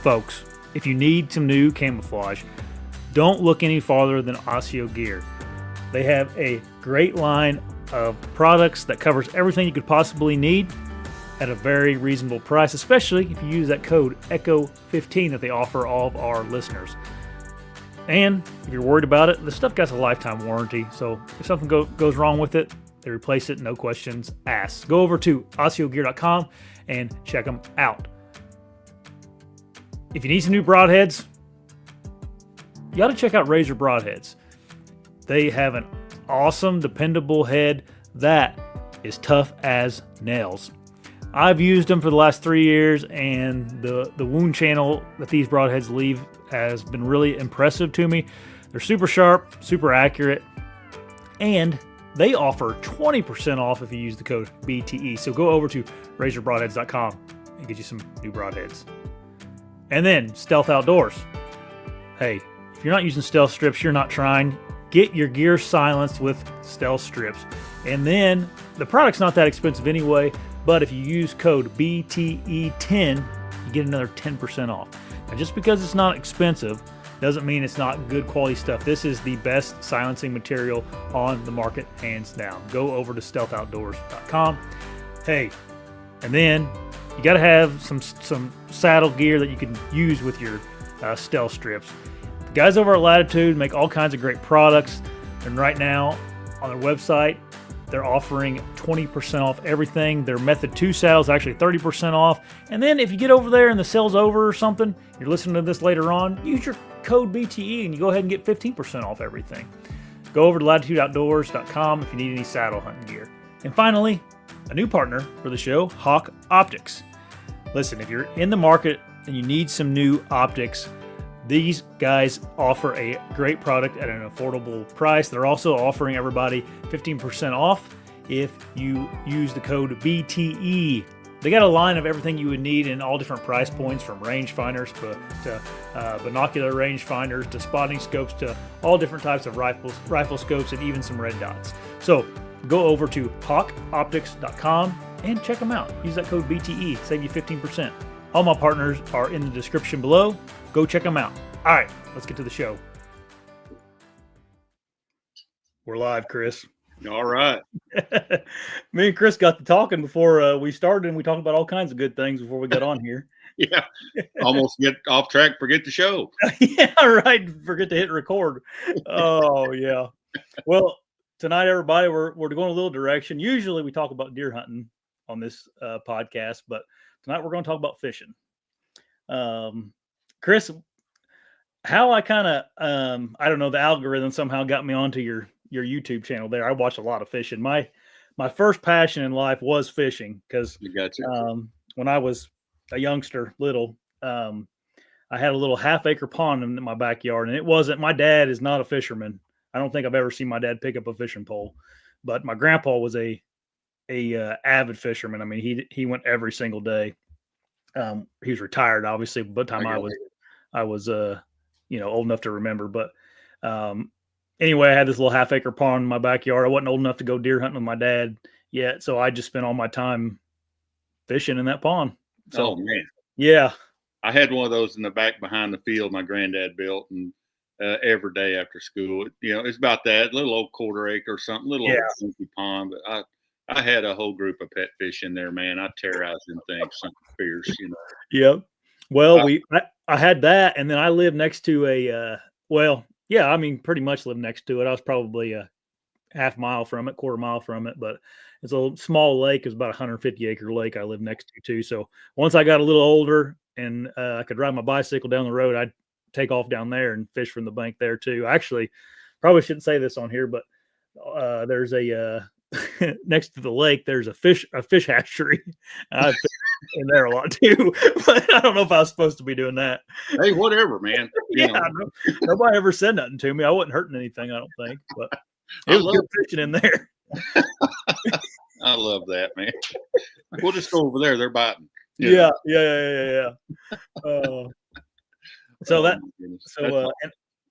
Folks, if you need some new camouflage, don't look any farther than ASIO gear. They have a great line of products that covers everything you could possibly need at a very reasonable price, especially if you use that code ECHO15 that they offer all of our listeners. And if you're worried about it, the stuff got a lifetime warranty, so if something goes wrong with it, they replace it, no questions asked. Go over to ASIOgear.com and check them out. If you need some new broadheads, you got to check out Razor Broadheads. They have an awesome, dependable head that is tough as nails. I've used them for the last 3 years, and the wound channel that these broadheads leave has been really impressive to me. They're super sharp, super accurate, and they offer 20% off if you use the code BTE. So go over to razorbroadheads.com and get you some new broadheads. And then Stealth Outdoors. Hey, if you're not using stealth strips, you're not trying. Get your gear silenced with stealth strips. And then the product's not that expensive anyway, but if you use code BTE10, you get another 10% off. Now, just because it's not expensive doesn't mean it's not good quality stuff. This is the best silencing material on the market, hands down. Go over to stealthoutdoors.com. Hey, and then you got to have some saddle gear that you can use with your stealth strips. The guys over at Latitude make all kinds of great products, and right now on their website, they're offering 20% off everything. Their Method 2 saddle is actually 30% off. And then if you get over there and the sale's over or something, you're listening to this later on, use your code BTE and you go ahead and get 15% off everything. Go over to latitudeoutdoors.com if you need any saddle hunting gear. And finally, a new partner for the show, Hawke Optics. Listen, if you're in the market and you need some new optics, these guys offer a great product at an affordable price. They're also offering everybody 15% off if you use the code BTE. They got a line of everything you would need in all different price points, from rangefinders to binocular rangefinders to spotting scopes to all different types of rifle scopes and even some red dots. So go over to hawkeoptics.com and check them out. Use that code BTE, save you 15%. All my partners are in the description below. Go check them out. All right, let's get to the show. We're live, Chris. All right. Me and Chris got to talking before we started, and we talked about all kinds of good things before we got on here. Yeah. Almost get off track, forget the show. Yeah, right. Forget to hit record. Oh, yeah. Well, tonight, everybody, we're going a little direction. Usually we talk about deer hunting on this podcast, but tonight we're going to talk about fishing. Chris, how I kind of, I don't know, the algorithm somehow got me onto your YouTube channel there. I watch a lot of fishing. My first passion in life was fishing because when I was a youngster, I had a little half-acre pond in my backyard, and it wasn't, my dad is not a fisherman. I don't think I've ever seen my dad pick up a fishing pole, but my grandpa was a avid fisherman. I mean, he went every single day. He was retired, obviously, by the time I was old enough to remember. But anyway, I had this little half-acre pond in my backyard. I wasn't old enough to go deer hunting with my dad yet, so I just spent all my time fishing in that pond. So, oh man, yeah, I had one of those in the back behind the field my granddad built, and every day after school, it's about that little old quarter acre or something, little old funky pond. But I had a whole group of pet fish in there, man. I terrorized them things, something fierce, Yep. Well, I had that, and then I lived next to pretty much lived next to it. I was probably a quarter mile from it, but it's a small lake. It's about 150 acre lake I live next to too. So once I got a little older and I could ride my bicycle down the road, I'd take off down there and fish from the bank there too. Actually, probably shouldn't say this on here, but there's a next to the lake, there's a fish hatchery. I fish in there a lot too, but I don't know if I was supposed to be doing that. Hey, whatever, man. Nobody ever said nothing to me. I wasn't hurting anything, I don't think, but it was good fishing in there. I love that, man. We'll just go over there. They're biting. Yeah.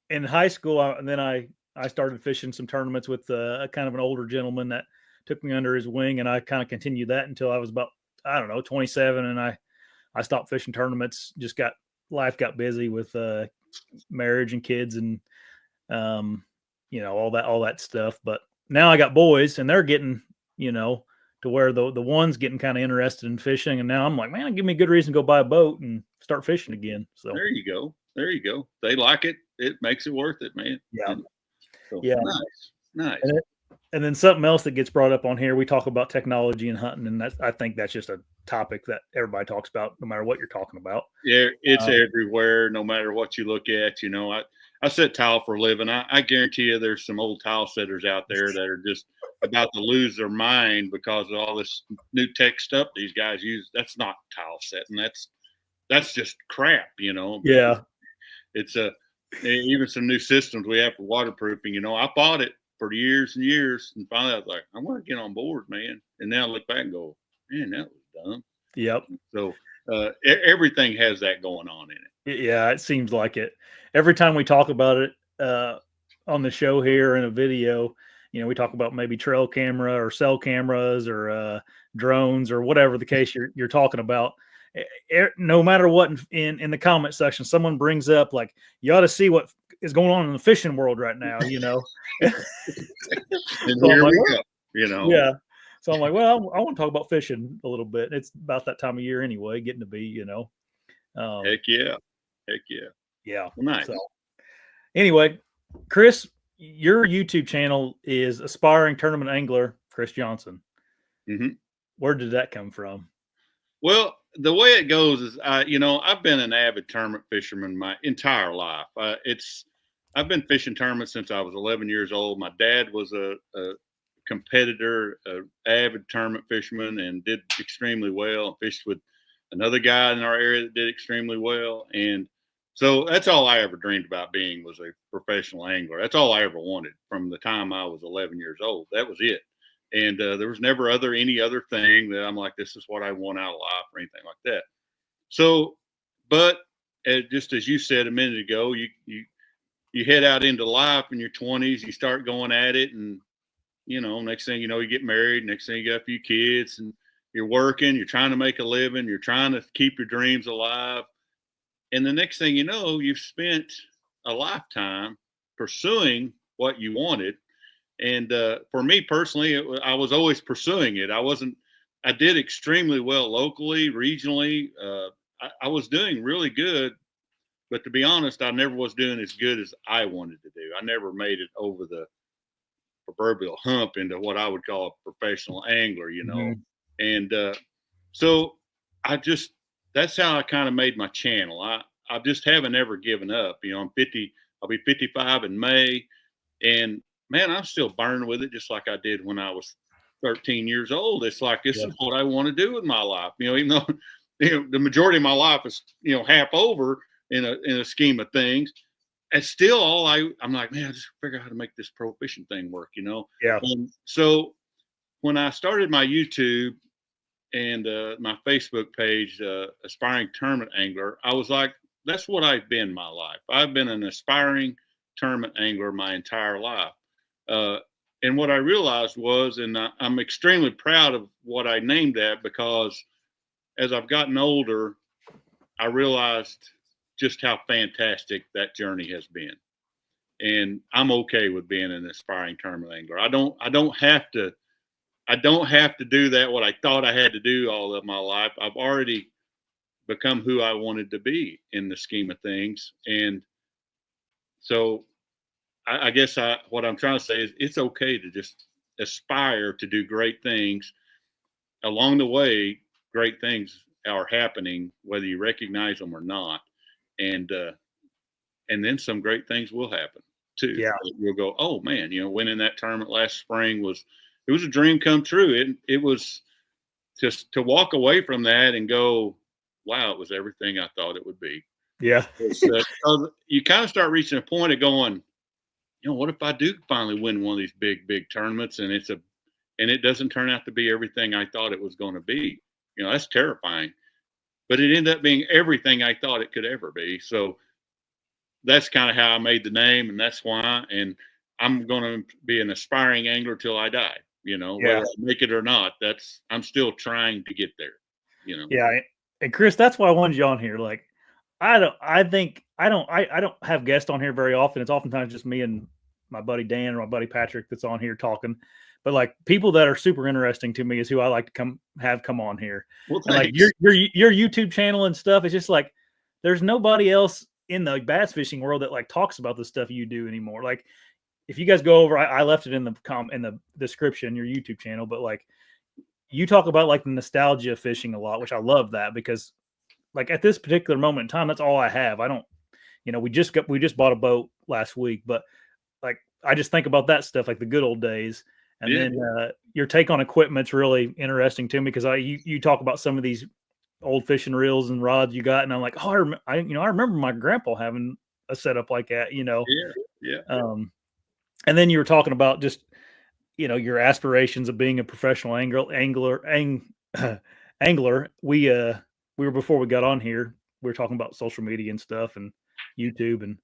In high school, and then I started fishing some tournaments with a kind of an older gentleman that took me under his wing, and I kind of continued that until I was about, 27, and I stopped fishing tournaments, just got life got busy with marriage and kids and all that stuff. But now I got boys, and they're getting to where the one's getting kind of interested in fishing, and now I'm like, man, give me a good reason to go buy a boat and start fishing again. So there you go. There you go. They like it. It makes it worth it, man. yeah, So, yeah, nice. And then something else that gets brought up on here, we talk about technology and hunting, and I think that's just a topic that everybody talks about, no matter what you're talking about. Yeah, it's everywhere, no matter what you look at. I set tile for a living. I guarantee you there's some old tile setters out there that are just about to lose their mind because of all this new tech stuff these guys use. That's not tile setting. That's just crap, Yeah. It's even some new systems we have for waterproofing. I bought it for years and years, and finally I was like, I want to get on board, man. And now I look back and go, man, that was dumb. Yep. So everything has that going on in it. Yeah, it seems like it. Every time we talk about it on the show here in a video, we talk about maybe trail camera or cell cameras or drones or whatever the case you're talking about. No matter what, in the comment section, someone brings up like, you ought to see what is going on in the fishing world right now. And so here like, we go. Yeah. So I'm like, well, I want to talk about fishing a little bit. It's about that time of year anyway, getting to be, Heck yeah. Yeah. Well, nice. So, anyway, Chris, your YouTube channel is Aspiring Tournament Angler Chris Johnson. Mm-hmm. Where did that come from? Well, the way it goes is, I've been an avid tournament fisherman my entire life. I've been fishing tournaments since I was 11 years old. My dad was a competitor, avid tournament fisherman, and did extremely well. Fished with another guy in our area that did extremely well. And so that's all I ever dreamed about being, was a professional angler. That's all I ever wanted from the time I was 11 years old. That was it. And there was never any other thing that I'm like, this is what I want out of life or anything like that. So, but just as you said a minute ago, you head out into life in your 20s, you start going at it, and next thing you know, you get married. Next thing you got a few kids, and you're working, you're trying to make a living, you're trying to keep your dreams alive. And the next thing you know, you've spent a lifetime pursuing what you wanted. And for me personally, I was always pursuing it. I did extremely well locally, regionally. I was doing really good, but to be honest, I never was doing as good as I wanted to do. I never made it over the proverbial hump into what I would call a professional angler, Mm-hmm. And so that's how I kind of made my channel. I just haven't ever given up. I'm 50, I'll be 55 in May, and man, I'm still burning with it, just like I did when I was 13 years old. It's like, this is what I want to do with my life. Even though, the majority of my life is, half over in a scheme of things. It's still I'm like, man, I just figure out how to make this pro fishing thing work, Yeah. And so when I started my YouTube and my Facebook page, Aspiring Tournament Angler, I was like, that's what I've been my life. I've been an aspiring tournament angler my entire life. And what I realized was, and I'm extremely proud of what I named that, because as I've gotten older, I realized just how fantastic that journey has been. And I'm okay with being an aspiring tournament angler. I don't have to do that, what I thought I had to do all of my life. I've already become who I wanted to be in the scheme of things. And so I guess what I'm trying to say is, it's okay to just aspire to do great things. Along the way, great things are happening, whether you recognize them or not. And then some great things will happen too. Yeah. You'll go, oh man, winning that tournament last spring was a dream come true. It was just to walk away from that and go, wow, it was everything I thought it would be. Yeah. You kind of start reaching a point of going, what if I do finally win one of these big tournaments and it doesn't turn out to be everything I thought it was going to be? That's terrifying. But it ended up being everything I thought it could ever be. So that's kind of how I made the name, and that's why. And I'm going to be an aspiring angler till I die. Whether I make it or not, I'm still trying to get there. Yeah. And Chris, that's why I wanted you on here. Like, I don't have guests on here very often. It's oftentimes just me and my buddy Dan or my buddy Patrick that's on here talking. But like people that are super interesting to me is who I like to come on here. Well, And like thanks. your YouTube channel and stuff, it's just like there's nobody else in the bass fishing world that like talks about the stuff you do anymore. Like if you guys go over, I left it in the description, your YouTube channel, but like you talk about like the nostalgia of fishing a lot, which I love that because like at this particular moment in time, that's all I have. I don't, we just bought a boat last week, but like I just think about that stuff, like the good old days. And Yeah. then your take on equipment's really interesting to me because you talk about some of these old fishing reels and rods you got, and I'm like, oh, I remember my grandpa having a setup like that, Yeah. Yeah. And then you were talking about just your aspirations of being a professional angler. We were before we got on here, we were talking about social media and stuff and YouTube, and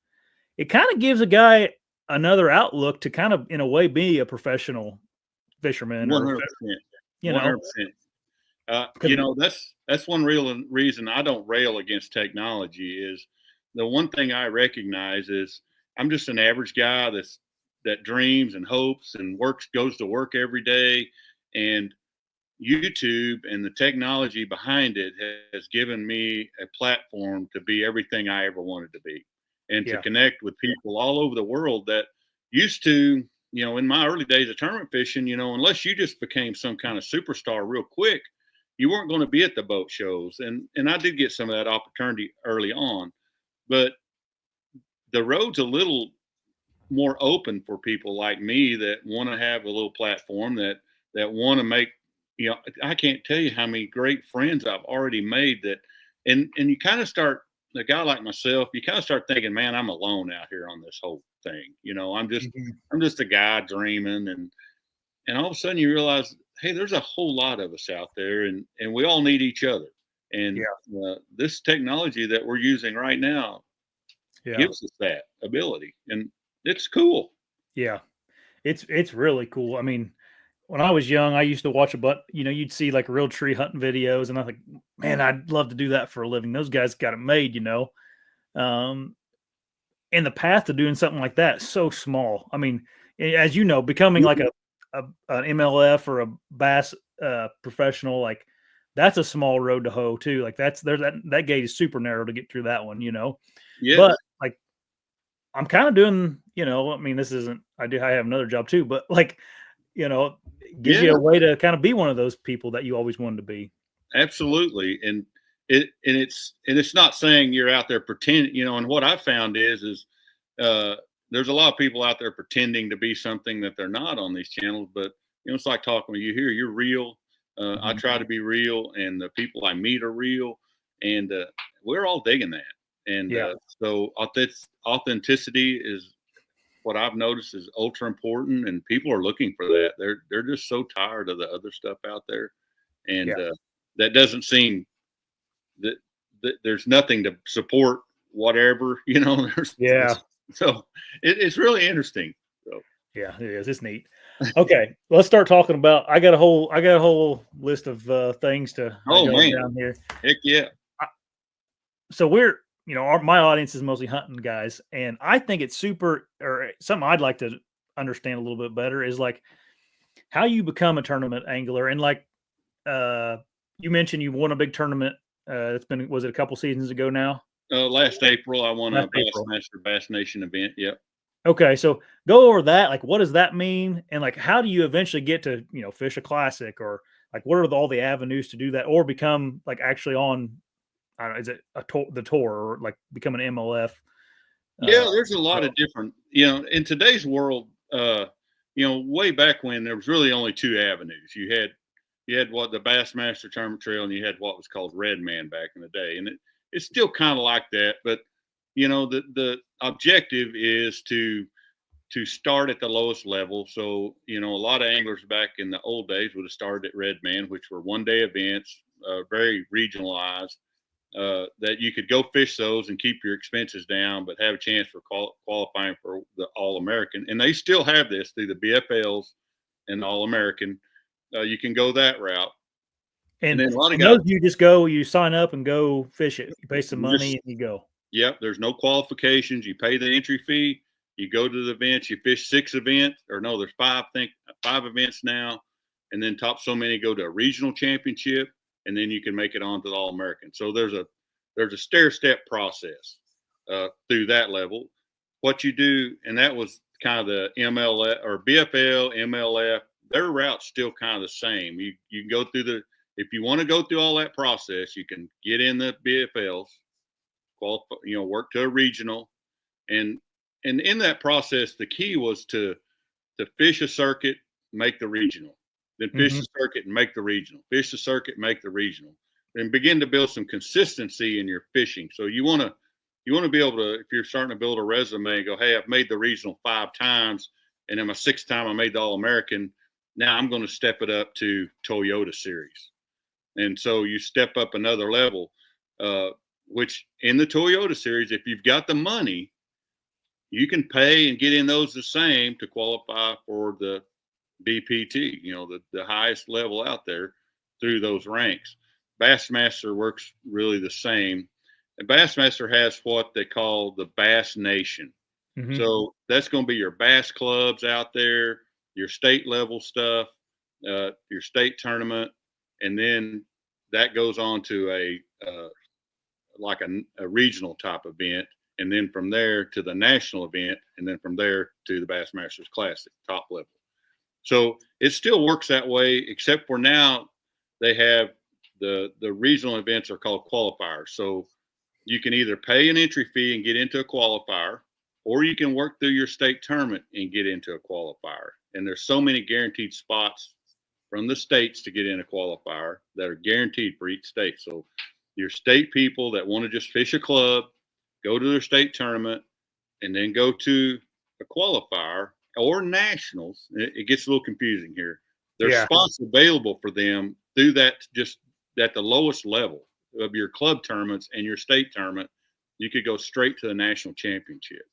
it kind of gives a guy another outlook to kind of in a way be a professional fisherman or 100%. you know 100%. 'cause- That's one real reason I don't rail against technology is the one thing I recognize is I'm just an average guy that dreams and hopes and goes to work every day, and YouTube and the technology behind it has given me a platform to be everything I ever wanted to be and to yeah connect with people all over the world that used to, in my early days of tournament fishing, unless you just became some kind of superstar real quick, you weren't going to be at the boat shows. And I did get some of that opportunity early on, but the road's a little more open for people like me that want to have a little platform that want to make, I can't tell you how many great friends I've already made that, and you kind of start, a guy like myself, you kind of start thinking, man, I'm alone out here on this whole thing. Mhm. I'm just a guy dreaming, and all of a sudden you realize, hey, there's a whole lot of us out there, and we all need each other. And yeah this technology that we're using right now yeah gives us that ability, and it's cool. yeah it's really cool. I mean, when I was young, I used to watch you'd see like real tree hunting videos, and I think, man, I'd love to do that for a living. Those guys got it made. Um, and the path to doing something like that is so small. I mean, as you know, becoming like an MLF or a bass professional, like that's a small road to hoe too. Like that gate is super narrow to get through that one. But Yes. like I'm kind of doing, I mean, this isn't. I have another job too, but like it gives you Yeah, a way to kind of be one of those people that you always wanted to be. absolutely. And it's not saying you're out there pretending, and what I found is uh there's a lot of people out there pretending to be something that they're not on these channels, but it's like talking with you here, you're real. I Mhm. try to be real, and the people I meet are real, and we're all digging that. And Yeah, so authenticity is what I've noticed is ultra important, and people are looking for that. They're just so tired of the other stuff out there, yeah, and that doesn't seem that, there's nothing to support whatever. There's yeah, so it's really interesting. So yeah. It is. It's neat. Okay, let's start talking about. I got a whole list of things to I oh got man, down here. heck yeah, I, so we're my audience is mostly hunting guys, and I think it's super or something I'd like to understand a little bit better is like how you become a tournament angler, and like uh you mentioned you won a big tournament. It's been was it a couple seasons ago now? last April I won a Last April. Bass Nation event. Yep. Okay, so go over that. Like, what does that mean? And like, how do you eventually get to fish a classic, or like, what are all the avenues to do that, or become like actually on? I don't know, is it the tour, or like become an MLF? Uh, Yeah, there's a lot pro? of different, in today's world, way back when there was really only two avenues. You had what the Bassmaster Tournament Trail, and you had what was called Red Man back in the day, and it's still kind of like that. But the objective is to start at the lowest level. So a lot of anglers back in the old days would have started at Red Man, which were 1 day events, very regionalized. That you could go fish those and keep your expenses down, but have a chance for qualifying for the All American. And they still have this through the BFLs and All American. You can go that route. And then a lot of and guys, those you just go, you sign up and go fish it. You pay some you money just, and you go. yep, there's no qualifications. You pay the entry fee. You go to the events. You fish 6 events, or no, there's 5. I think 5 events now, and then top so many go to a regional championship, and then you can make it on to the All American. So there's a stair step process through that level. What you do, and that was kind of the MLF or BFL, MLF. Their route's still kind of the same. You can go through the, if you want to go through all that process, you can get in the BFLs, qualify, work to a regional, and in that process, the key was to fish a circuit, make the regional, then fish the circuit and make the regional, fish the circuit, make the regional, and begin to build some consistency in your fishing. So you want to be able to, if you're starting to build a resume and go, hey, I've made the regional 5 times, and then my 6th time I made the All American. Now I'm going to step it up to Toyota Series, and so you step up another level. Which in the Toyota Series, if you've got the money, you can pay and get in those the same to qualify for the BPT, the highest level out there through those ranks. Bassmaster works really the same. And Bassmaster has what they call the Bass Nation. Mm-hmm. So that's going to be your bass clubs out there, your state level stuff, your state tournament, and then that goes on to a regional type event, and then from there to the national event, and then from there to the Bassmasters Classic top level. So it still works that way, except for now they have the regional events are called qualifiers. So you can either pay an entry fee and get into a qualifier, or you can work through your state tournament and get into a qualifier. And there's so many guaranteed spots from the states to get in a qualifier that are guaranteed for each state. So your state people that want to just fish a club, go to their state tournament, and then go to a qualifier or nationals. It gets a little confusing here. There's spots available for them through that, just at the lowest level of your club tournaments and your state tournament. You could go straight to the national championship.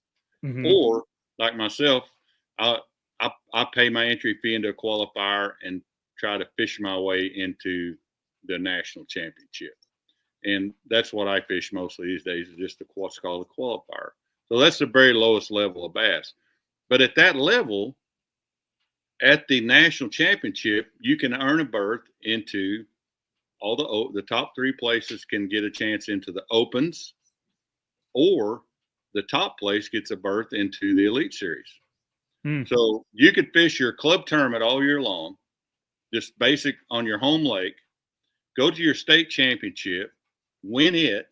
Mm-hmm. Or like myself, I pay my entry fee into a qualifier and try to fish my way into the national championship. And that's what I fish mostly these days, is just what's called a qualifier. So that's the very lowest level of bass. But at that level, at the national championship, you can earn a berth into all the top 3 places can get a chance into the opens, or the top place gets a berth into the Elite Series. So you could fish your club tournament all year long, just basic on your home lake, go to your state championship, win it,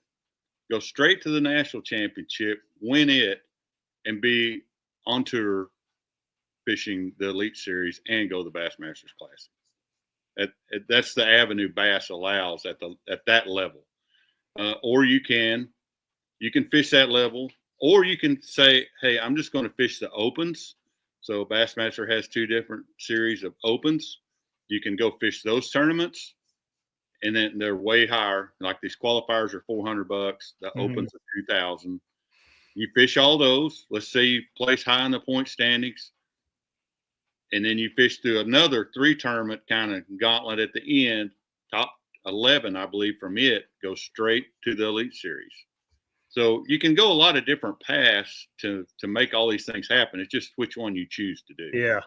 go straight to the national championship, win it, and be on tour fishing the Elite Series and go to the Bassmasters Classic. That's the avenue bass allows at that level. Or you can fish that level, or you can say, hey, I'm just going to fish the opens. So Bassmaster has 2 different series of opens. You can go fish those tournaments, and then they're way higher. Like these qualifiers are $400. The opens are $2,000. You fish all those. Let's say you place high in the point standings, and then you fish through another 3 tournament kind of gauntlet at the end. Top 11, I believe, from it goes straight to the Elite Series. So you can go a lot of different paths to make all these things happen. It's just which one you choose to do. Yeah.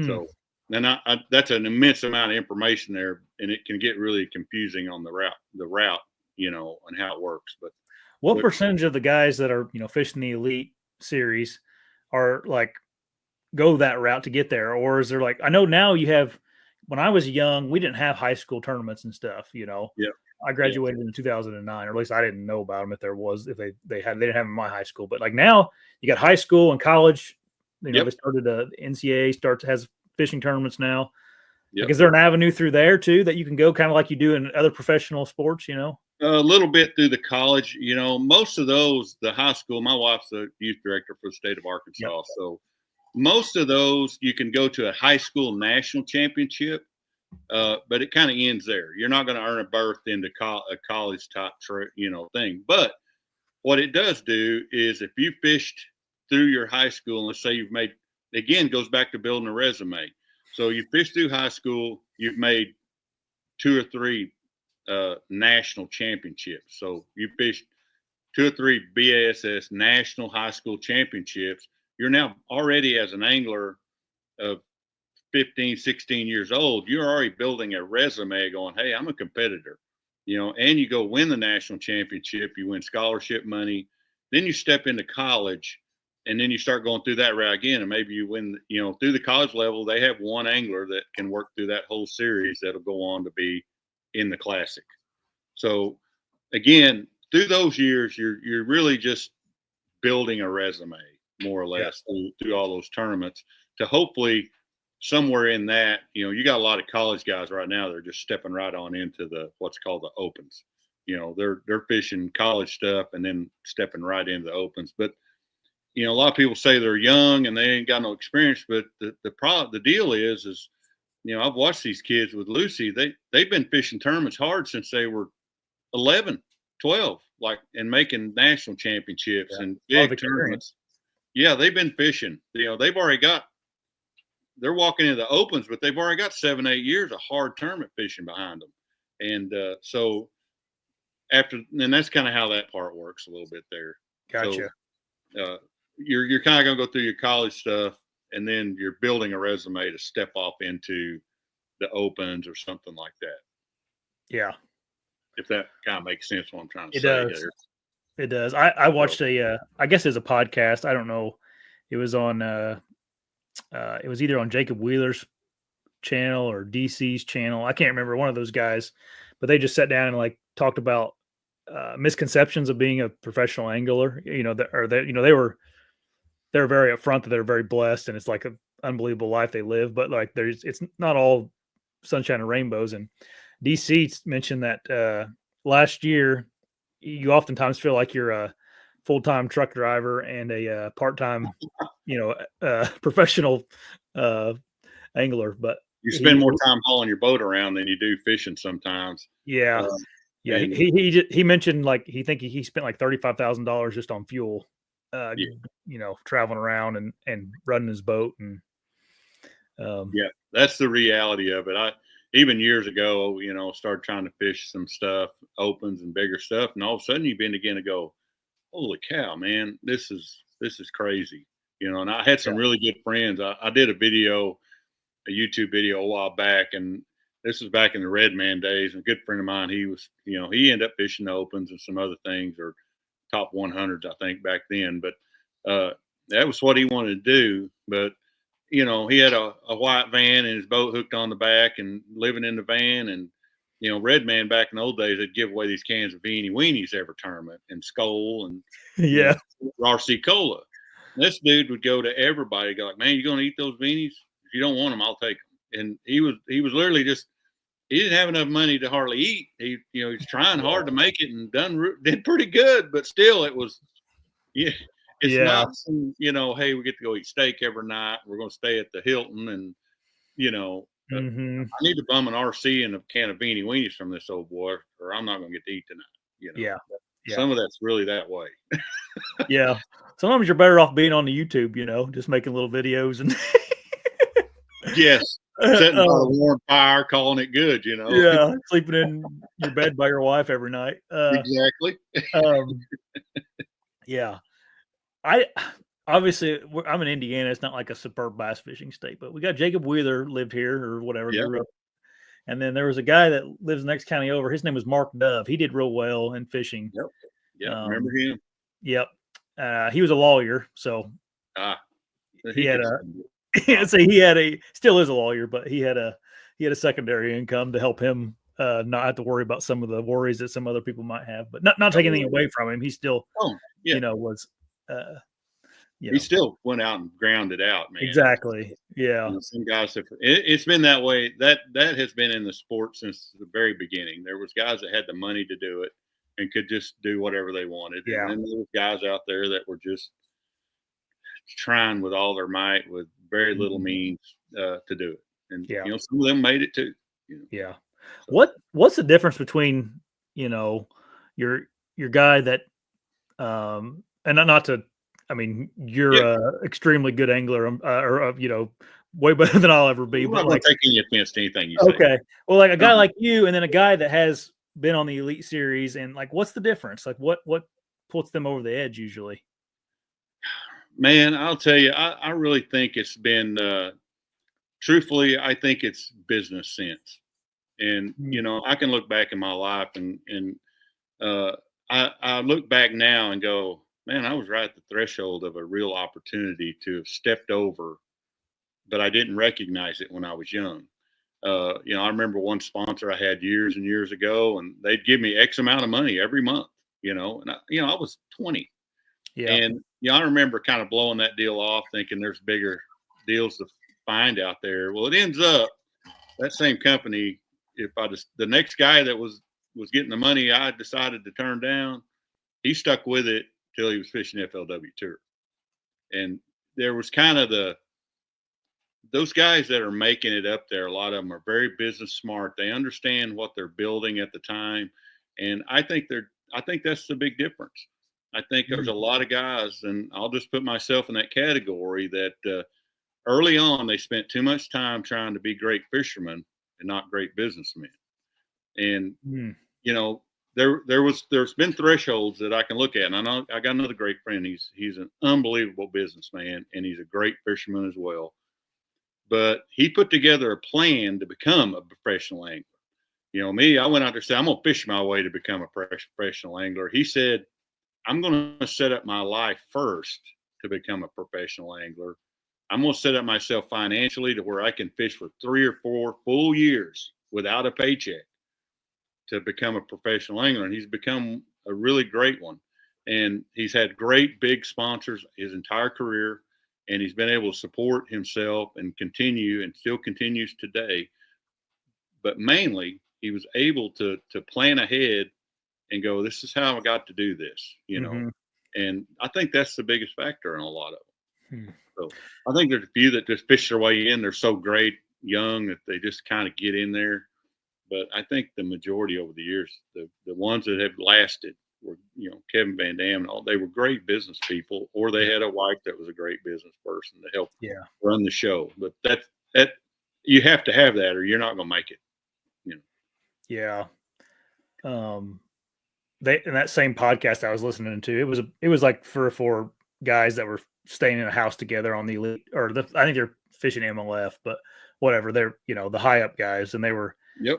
So, and that's an immense amount of information there, and it can get really confusing on the route, and how it works. But what percentage of the guys that are, fishing the Elite Series are like go that route to get there? Or is there I know now you have, when I was young, we didn't have high school tournaments and stuff, Yeah. I graduated in 2009, or at least I didn't know about them if there was, if they didn't have them in my high school. But now you got high school and college, they started the NCAA has fishing tournaments now. Is there an avenue through there too that you can go kind of like you do in other professional sports, A little bit through the college, most of those, the high school, my wife's the youth director for the state of Arkansas. So most of those you can go to a high school national championship. But it kind of ends there. You're not going to earn a berth into a college type, thing. But what it does do is if you fished through your high school, and let's say you've made, again, goes back to building a resume. So you fished through high school, you've made 2 or 3 national championships. So you fished 2 or 3 BASS national high school championships. You're now already, as an angler of 15, 16 years old, you're already building a resume going, hey, I'm a competitor, and you go win the national championship, you win scholarship money, then you step into college, and then you start going through that route again, and maybe you win, through the college level, they have one angler that can work through that whole series that'll go on to be in the classic. So again, through those years, you're really just building a resume, more or less, through all those tournaments, to hopefully somewhere in that, you got a lot of college guys right now that are just stepping right on into what's called the opens. They're fishing college stuff and then stepping right into the opens. But a lot of people say they're young and they ain't got no experience. But the deal is I've watched these kids with Lucy. They've been fishing tournaments hard since they were 11, 12, and making national championships and big tournaments. Yeah, they've been fishing. They've already got. They're walking into the opens, but they've already got 7, 8 years of hard tournament fishing behind them. And so and that's kind of how that part works a little bit there. Gotcha. So, you're kind of going to go through your college stuff, and then you're building a resume to step off into the opens or something like that. Yeah. If that kind of makes sense what I'm trying to say there. It does. I watched I guess it's a podcast. I don't know. It was on it was either on Jacob Wheeler's channel or DC's channel. I can't remember, one of those guys, but they just sat down and talked about misconceptions of being a professional angler. They were very upfront that they're very blessed and it's like an unbelievable life they live, but it's not all sunshine and rainbows. And DC mentioned that last year you oftentimes feel like you're a full-time truck driver and a part-time, professional angler, but you spend more time hauling your boat around than you do fishing sometimes. Yeah. He mentioned he spent like $35,000 just on fuel, traveling around and running his boat. And that's the reality of it. Even years ago, started trying to fish some stuff, opens and bigger stuff. And all of a sudden you begin to go, holy cow, man, this is crazy. And I had some really good friends. I did a YouTube video a while back, and this was back in the Red Man days. And a good friend of mine, he was, he ended up fishing the opens and some other things, or top 100s, I think, back then. But that was what he wanted to do. But, he had a white van and his boat hooked on the back and living in the van. And, Red Man back in the old days, they'd give away these cans of Beanie Weenies every tournament, and Skoal and RC Cola. And this dude would go to everybody, go like, man, you going to eat those beanies? If you don't want them, I'll take them. And he was literally he didn't have enough money to hardly eat. He was trying hard to make it and did pretty good, but still it was, it's not, hey, we get to go eat steak every night. We're going to stay at the Hilton and, I need to bum an RC and a can of Beanie Weenies from this old boy, or I'm not going to get to eat tonight. Some of that's really that way. Yeah. Sometimes you're better off being on the YouTube, just making little videos and yes, setting by a warm fire, calling it good, Yeah, sleeping in your bed by your wife every night. Exactly. Yeah. Obviously, I'm in Indiana. It's not like a superb bass fishing state, but we got Jacob Wheeler lived here or whatever. Yep. And then there was a guy that lives next county over. His name was Mark Dove. He did real well in fishing. Yep. Yeah, remember him? Yep. He was a lawyer, so he had still is a lawyer, but he had a secondary income to help him not have to worry about some of the worries that some other people might have. But not taking anything away from him. He still, was. He still went out and grounded out, man. Exactly. Yeah. Some guys have. It's been that way. That has been in the sport since the very beginning. There was guys that had the money to do it and could just do whatever they wanted. Yeah. And then there was guys out there that were just trying with all their might, with very little means to do it. And some of them made it too. Yeah. So. What's the difference between your guy that and not to. I mean, you're extremely good angler, way better than I'll ever be. I'm not taking offense to anything you say. Okay. Well, like a guy like you, and then a guy that has been on the Elite Series, and like, what's the difference? Like, what puts them over the edge usually? Man, I'll tell you, I really think it's been, truthfully, I think it's business sense. And, you know, I can look back in my life and uh, I look back now and go, man, I was right at the threshold of a real opportunity to have stepped over, but I didn't recognize it when I was young. You know, I remember one sponsor I had years and years ago, and they'd give me X amount of money every month, you know, and I was 20. Yeah. And, you know, I remember kind of blowing that deal off thinking there's bigger deals to find out there. Well, it ends up that same company, if I just, the next guy that was getting the money I decided to turn down, he stuck with it till he was fishing FLW Tour. And there was kind of those guys that are making it up there, a lot of them are very business smart. They understand what they're building at the time. And I think that's the big difference. I think there's a lot of guys, and I'll just put myself in that category, that early on they spent too much time trying to be great fishermen and not great businessmen. And you know, there's been thresholds that I can look at, and I know I got another great friend. He's an unbelievable businessman, and he's a great fisherman as well. But he put together a plan to become a professional angler. You know, me, I went out there and said, I'm going to fish my way to become a professional angler. He said, I'm going to set up my life first to become a professional angler. I'm going to set up myself financially to where I can fish for 3 or 4 full years without a paycheck to become a professional angler. And he's become a really great one. And he's had great big sponsors his entire career. And he's been able to support himself and continue, and still continues today. But mainly, he was able to plan ahead and go, this is how I got to do this, you know. And I think that's the biggest factor in a lot of them. So I think there's a few that just fish their way in. They're so great young that they just kind of get in there. But I think the majority over the years, the ones that have lasted were, you know, Kevin Van Dam and all. They were great business people, or they had a wife that was a great business person to help run the show. But that you have to have that, or you're not going to make it. You know. Yeah. They, in that same podcast I was listening to, it was like 3 or 4 guys that were staying in a house together on the Elite, or I think they're fishing MLF, but whatever, they're, you know, the high up guys, and they were they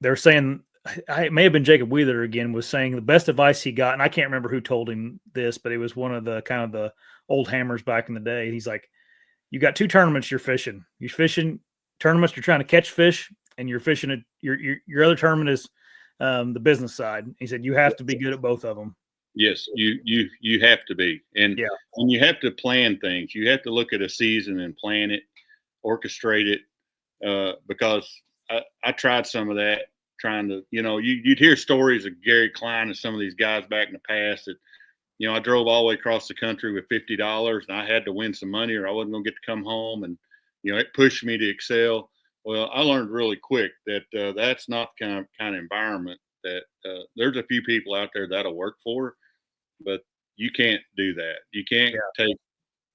were saying, it may have been Jacob Wheeler again, was saying the best advice he got, and I can't remember who told him this, but it was one of the kind of the old hammers back in the day. He's like, you got 2 tournaments you're fishing. You're fishing tournaments you're trying to catch fish, and you're fishing your other tournament is the business side. He said you have to be good at both of them. Yes, you have to be, and you have to plan things. You have to look at a season and plan it, orchestrate it, because I tried some of that, trying to, you know, you'd hear stories of Gary Klein and some of these guys back in the past that, you know, I drove all the way across the country with $50 and I had to win some money or I wasn't going to get to come home, and you know, it pushed me to excel. Well, I learned really quick that that's not the kind of environment that there's a few people out there that'll work for, but you can't do that. You can't take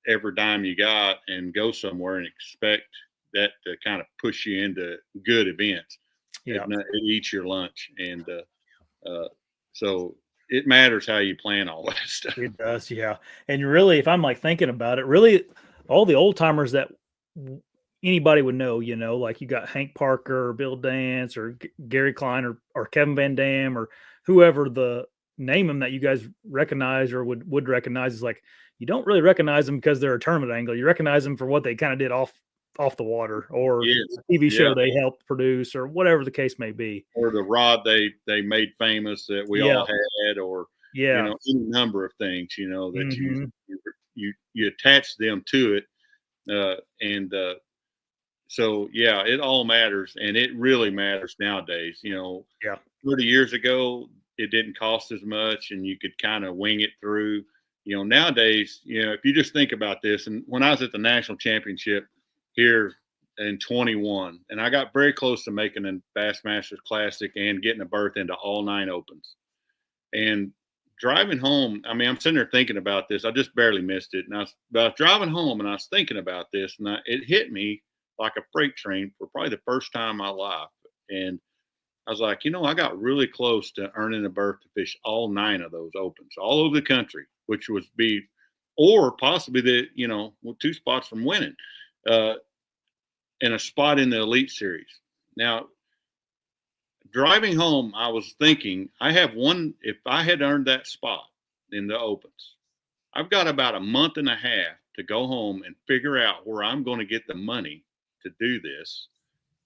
every dime you got and go somewhere and expect that to kind of push you into good events. It eats your lunch. And so it matters how you plan all that stuff. It does. Yeah. And really, if I'm like thinking about it, really all the old timers that anybody would know, you know, like you got Hank Parker or Bill Dance or Gary Klein or Kevin Van Dam or whoever, the name them that you guys recognize or would recognize, is like, you don't really recognize them because they're a tournament angler. You recognize them for what they kind of did off the water, or the TV show they helped produce, or whatever the case may be, or the rod they made famous that we all had, or you know, any number of things, you know, that you attach them to it, and so it all matters, and it really matters nowadays. You know, 30 years ago it didn't cost as much, and you could kind of wing it through. You know, nowadays, you know, if you just think about this, and when I was at the national championship here in 21, and I got very close to making a Bassmasters Classic and getting a berth into all 9 opens. And driving home, I mean, I'm sitting there thinking about this. I just barely missed it. And I was driving home and I was thinking about this, and it hit me like a freight train for probably the first time in my life. And I was like, I got really close to earning a berth to fish all 9 of those opens all over the country, which would be, or possibly 2 spots from winning, and a spot in the Elite Series. Now, driving home, I was thinking, if I had earned that spot in the opens, I've got about a month and a half to go home and figure out where I'm going to get the money to do this.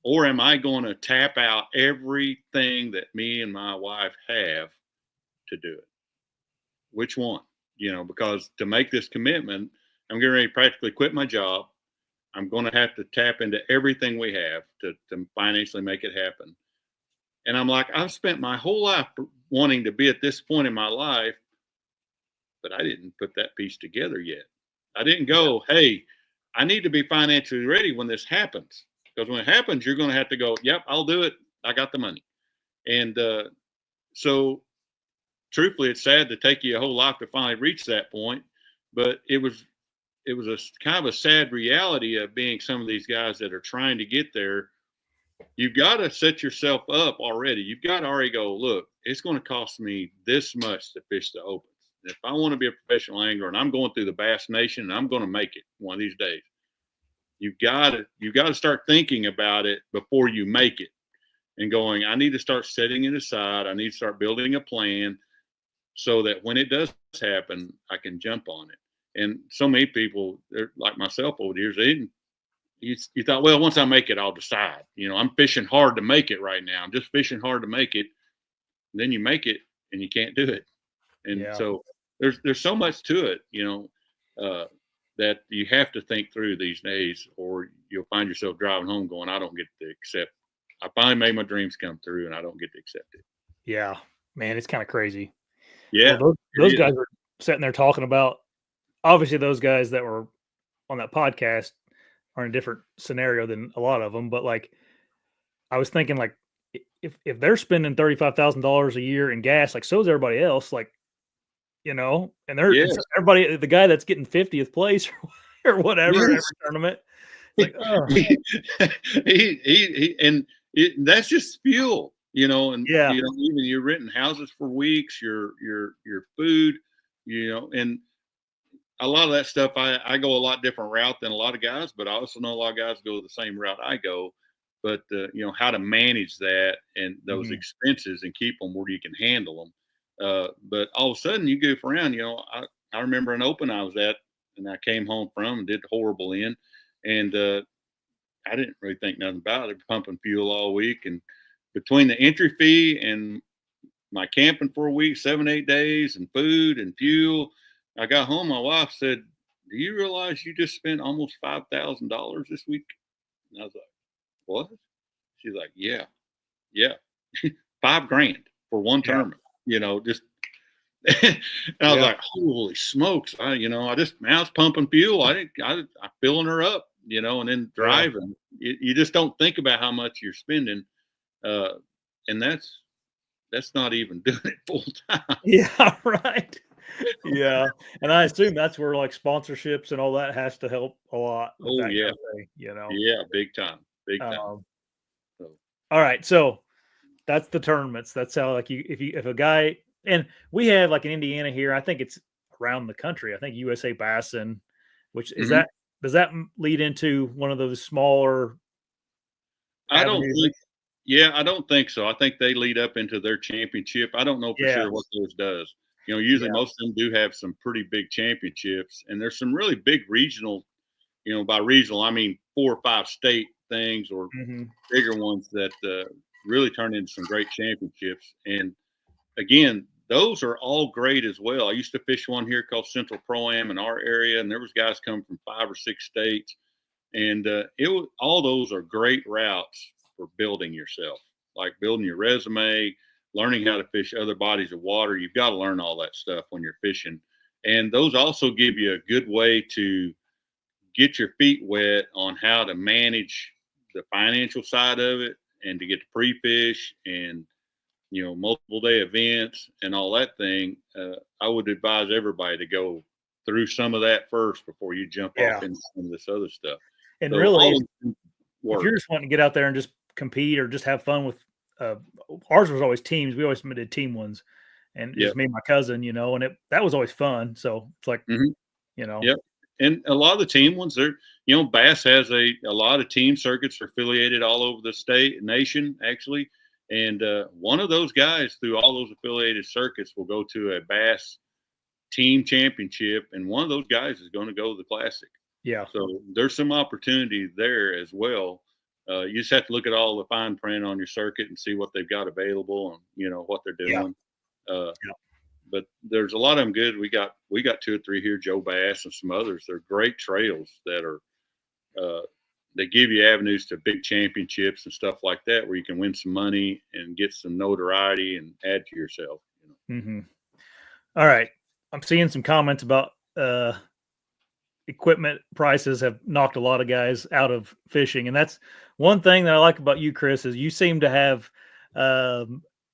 Or am I going to tap out everything that me and my wife have to do it? Which one? Because to make this commitment, I'm getting ready to practically quit my job. I'm going to have to tap into everything we have to financially make it happen. And I'm like, I've spent my whole life wanting to be at this point in my life, but I didn't put that piece together yet. I didn't go, hey, I need to be financially ready when this happens. Because when it happens, you're going to have to go, yep, I'll do it. I got the money. And so truthfully, it's sad to take you a whole life to finally reach that point. But it was a kind of a sad reality of being some of these guys that are trying to get there. You've got to set yourself up already. You've got to already go, look, it's going to cost me this much to fish the opens. And if I want to be a professional angler and I'm going through the Bass Nation and I'm going to make it one of these days, you've got to start thinking about it before you make it and going, I need to start setting it aside. I need to start building a plan so that when it does happen, I can jump on it. And so many people, like myself over the years, you thought, well, once I make it, I'll decide. I'm fishing hard to make it right now. I'm just fishing hard to make it. And then you make it and you can't do it. And so there's so much to it, that you have to think through these days, or you'll find yourself driving home going, I don't get to accept. I finally made my dreams come through and I don't get to accept it. Yeah, man, it's kind of crazy. Yeah. Well, those guys were sitting there talking about, obviously those guys that were on that podcast are in a different scenario than a lot of them. But like, I was thinking, like, if they're spending $35,000 a year in gas, like, so is everybody else, like, and it's everybody, the guy that's getting 50th place or whatever in every tournament. Like, that's just fuel, and even you're renting houses for weeks, your food, and a lot of that stuff. I go a lot different route than a lot of guys, but I also know a lot of guys go the same route I go. But how to manage that and those expenses and keep them where you can handle them. But all of a sudden you goof around. I remember an open I was at and I came home from and did horrible in, and I didn't really think nothing about it. Pumping fuel all week, and between the entry fee and my camping for a week, 7-8 days, and food and fuel, I got home. My wife said, "Do you realize you just spent almost $5,000 this week?" And I was like, "What?" She's like, "Yeah, $5,000 for one tournament." Just. And I was like, "Holy smokes!" I was pumping fuel. I'm filling her up, and then driving. You just don't think about how much you're spending, and that's not even doing it full time. Yeah, right. Yeah, and I assume that's where like sponsorships and all that has to help a lot. Oh yeah, kind of thing, yeah, big time. All right, so that's the tournaments. That's how, like, if a guy, and we have like in Indiana here, I think it's around the country. I think USA Bassin, which is that, does that lead into one of those smaller? I don't think so. I think they lead up into their championship. I don't know for sure what those does. Usually most of them do have some pretty big championships, and there's some really big regional, by regional, I mean 4 or 5 state things or bigger ones that really turn into some great championships. And again, those are all great as well. I used to fish one here called Central Pro-Am in our area, and there was guys coming from 5 or 6 states. And all those are great routes for building yourself, like building your resume, learning how to fish other bodies of water. You've got to learn all that stuff when you're fishing. And those also give you a good way to get your feet wet on how to manage the financial side of it and to get to pre-fish and, multiple day events and all that thing. I would advise everybody to go through some of that first before you jump off into some of this other stuff. And so really, if you're just wanting to get out there and just compete or just have fun with ours was always teams. We always did team ones, and it was me and my cousin, and that was always fun. So it's like, Yep. And a lot of the team ones, Bass has a lot of team circuits are affiliated all over the state, nation, actually. And one of those guys through all those affiliated circuits will go to a Bass team championship, and one of those guys is going to go to the Classic. Yeah. So there's some opportunity there as well. You just have to look at all the fine print on your circuit and see what they've got available and what they're doing. But there's a lot of them good. We got 2 or 3 here, Joe Bass and some others. They're great trails that are they give you avenues to big championships and stuff like that, where you can win some money and get some notoriety and add to yourself. All right, I'm seeing some comments about equipment prices have knocked a lot of guys out of fishing, and that's one thing that I like about you, Chris, is you seem to have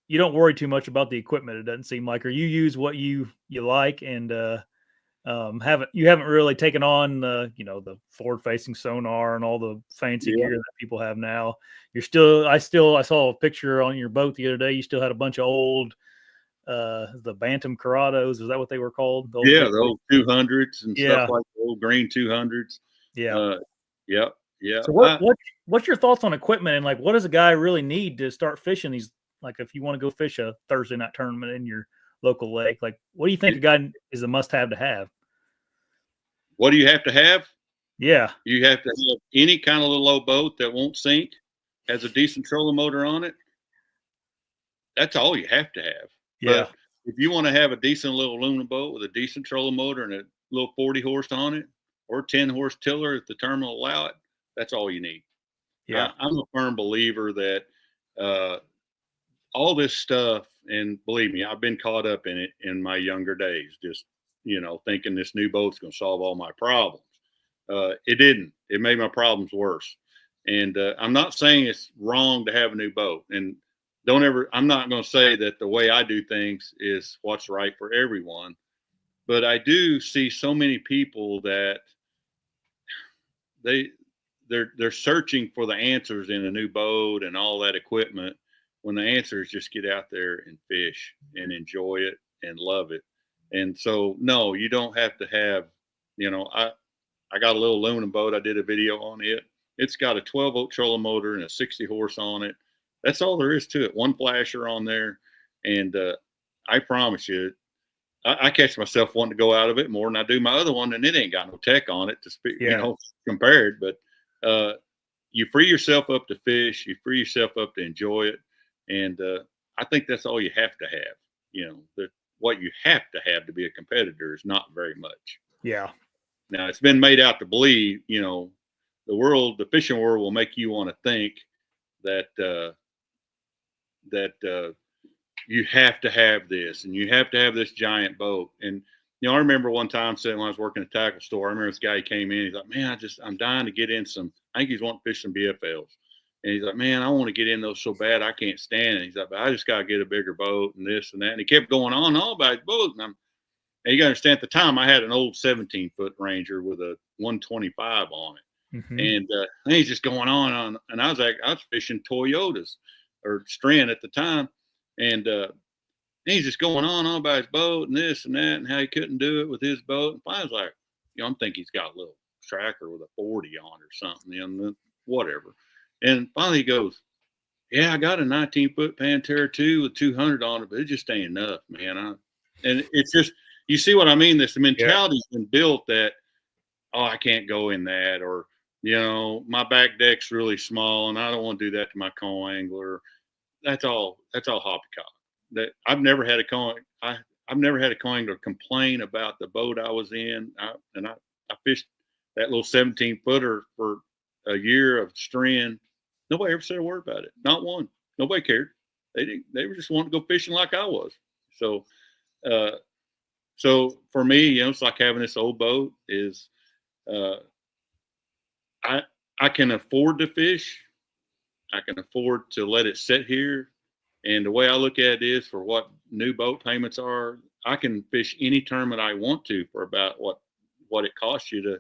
you don't worry too much about the equipment. It doesn't seem like, or you use what you like, and haven't really taken on the forward facing sonar and all the fancy gear that people have now. I saw a picture on your boat the other day. You still had a bunch of old the Bantam Corrados. Is that what they were called? The old 200s and stuff like the old green 200s. Yeah. Yeah. So what's your thoughts on equipment, and like, what does a guy really need to start fishing these? Like, if you want to go fish a Thursday night tournament in your local lake, like, what do you think a guy is a must-have to have? What do you have to have? Yeah. You have to have any kind of little old boat that won't sink, has a decent trolling motor on it. That's all you have to have. Yeah. But if you want to have a decent little aluminum boat with a decent trolling motor and a little 40 horse on it, or 10 horse tiller if the terminal allow it, that's all you need. Yeah. I'm a firm believer that all this stuff, and believe me, I've been caught up in it in my younger days, just, thinking this new boat's going to solve all my problems. It didn't. It made my problems worse. And I'm not saying it's wrong to have a new boat. And I'm not going to say that the way I do things is what's right for everyone. But I do see so many people that they're searching for the answers in a new boat and all that equipment, when the answer is just get out there and fish and enjoy it and love it. And so, no, you don't have to have, I got a little aluminum boat. I did a video on it. It's got a 12-volt trolling motor and a 60 horse on it. That's all there is to it. One flasher on there. And I promise you, I catch myself wanting to go out of it more than I do my other one, and it ain't got no tech on it to speak, compared. But you free yourself up to fish. You free yourself up to enjoy it. And I think that's all you have to have. What you have to be a competitor is not very much. Yeah. Now, it's been made out to believe, the fishing world will make you want to think that you have to have this, and you have to have this giant boat. And I remember one time when I was working at a tackle store, I remember this guy came in. He's like, "Man, I'm dying to get in some." I think he's wanting to fish some BFLs. And he's like, "Man, I want to get in those so bad, I can't stand it." He's like, "But I just got to get a bigger boat and this and that." And he kept going on about his boat. And you got to understand, at the time, I had an old 17-foot Ranger with a 125 on it. Mm-hmm. And he's just going on. And I was fishing Toyotas or Stren at the time. And he's just going on about his boat and this and that and how he couldn't do it with his boat. And finally, I was like, I'm thinking he's got a little tracker with a 40 on or something, whatever. And finally he goes, "Yeah, I got a 19-foot Pantera 2 with 200 on it, but it just ain't enough, man." And it's just, you see what I mean? This mentality's been built that, I can't go in that, or, my back deck's really small and I don't want to do that to my co-angler. That's all hoppycock. That I've never had a co-angler complain about the boat I was in. I fished that little 17-footer for a year of Stren. Nobody ever said a word about it. Not one. Nobody cared. They were just wanting to go fishing like I was. So, so for me, it's like having this old boat is, I can afford to fish. I can afford to let it sit here. And the way I look at it is, for what new boat payments are, I can fish any tournament I want to for about what it costs you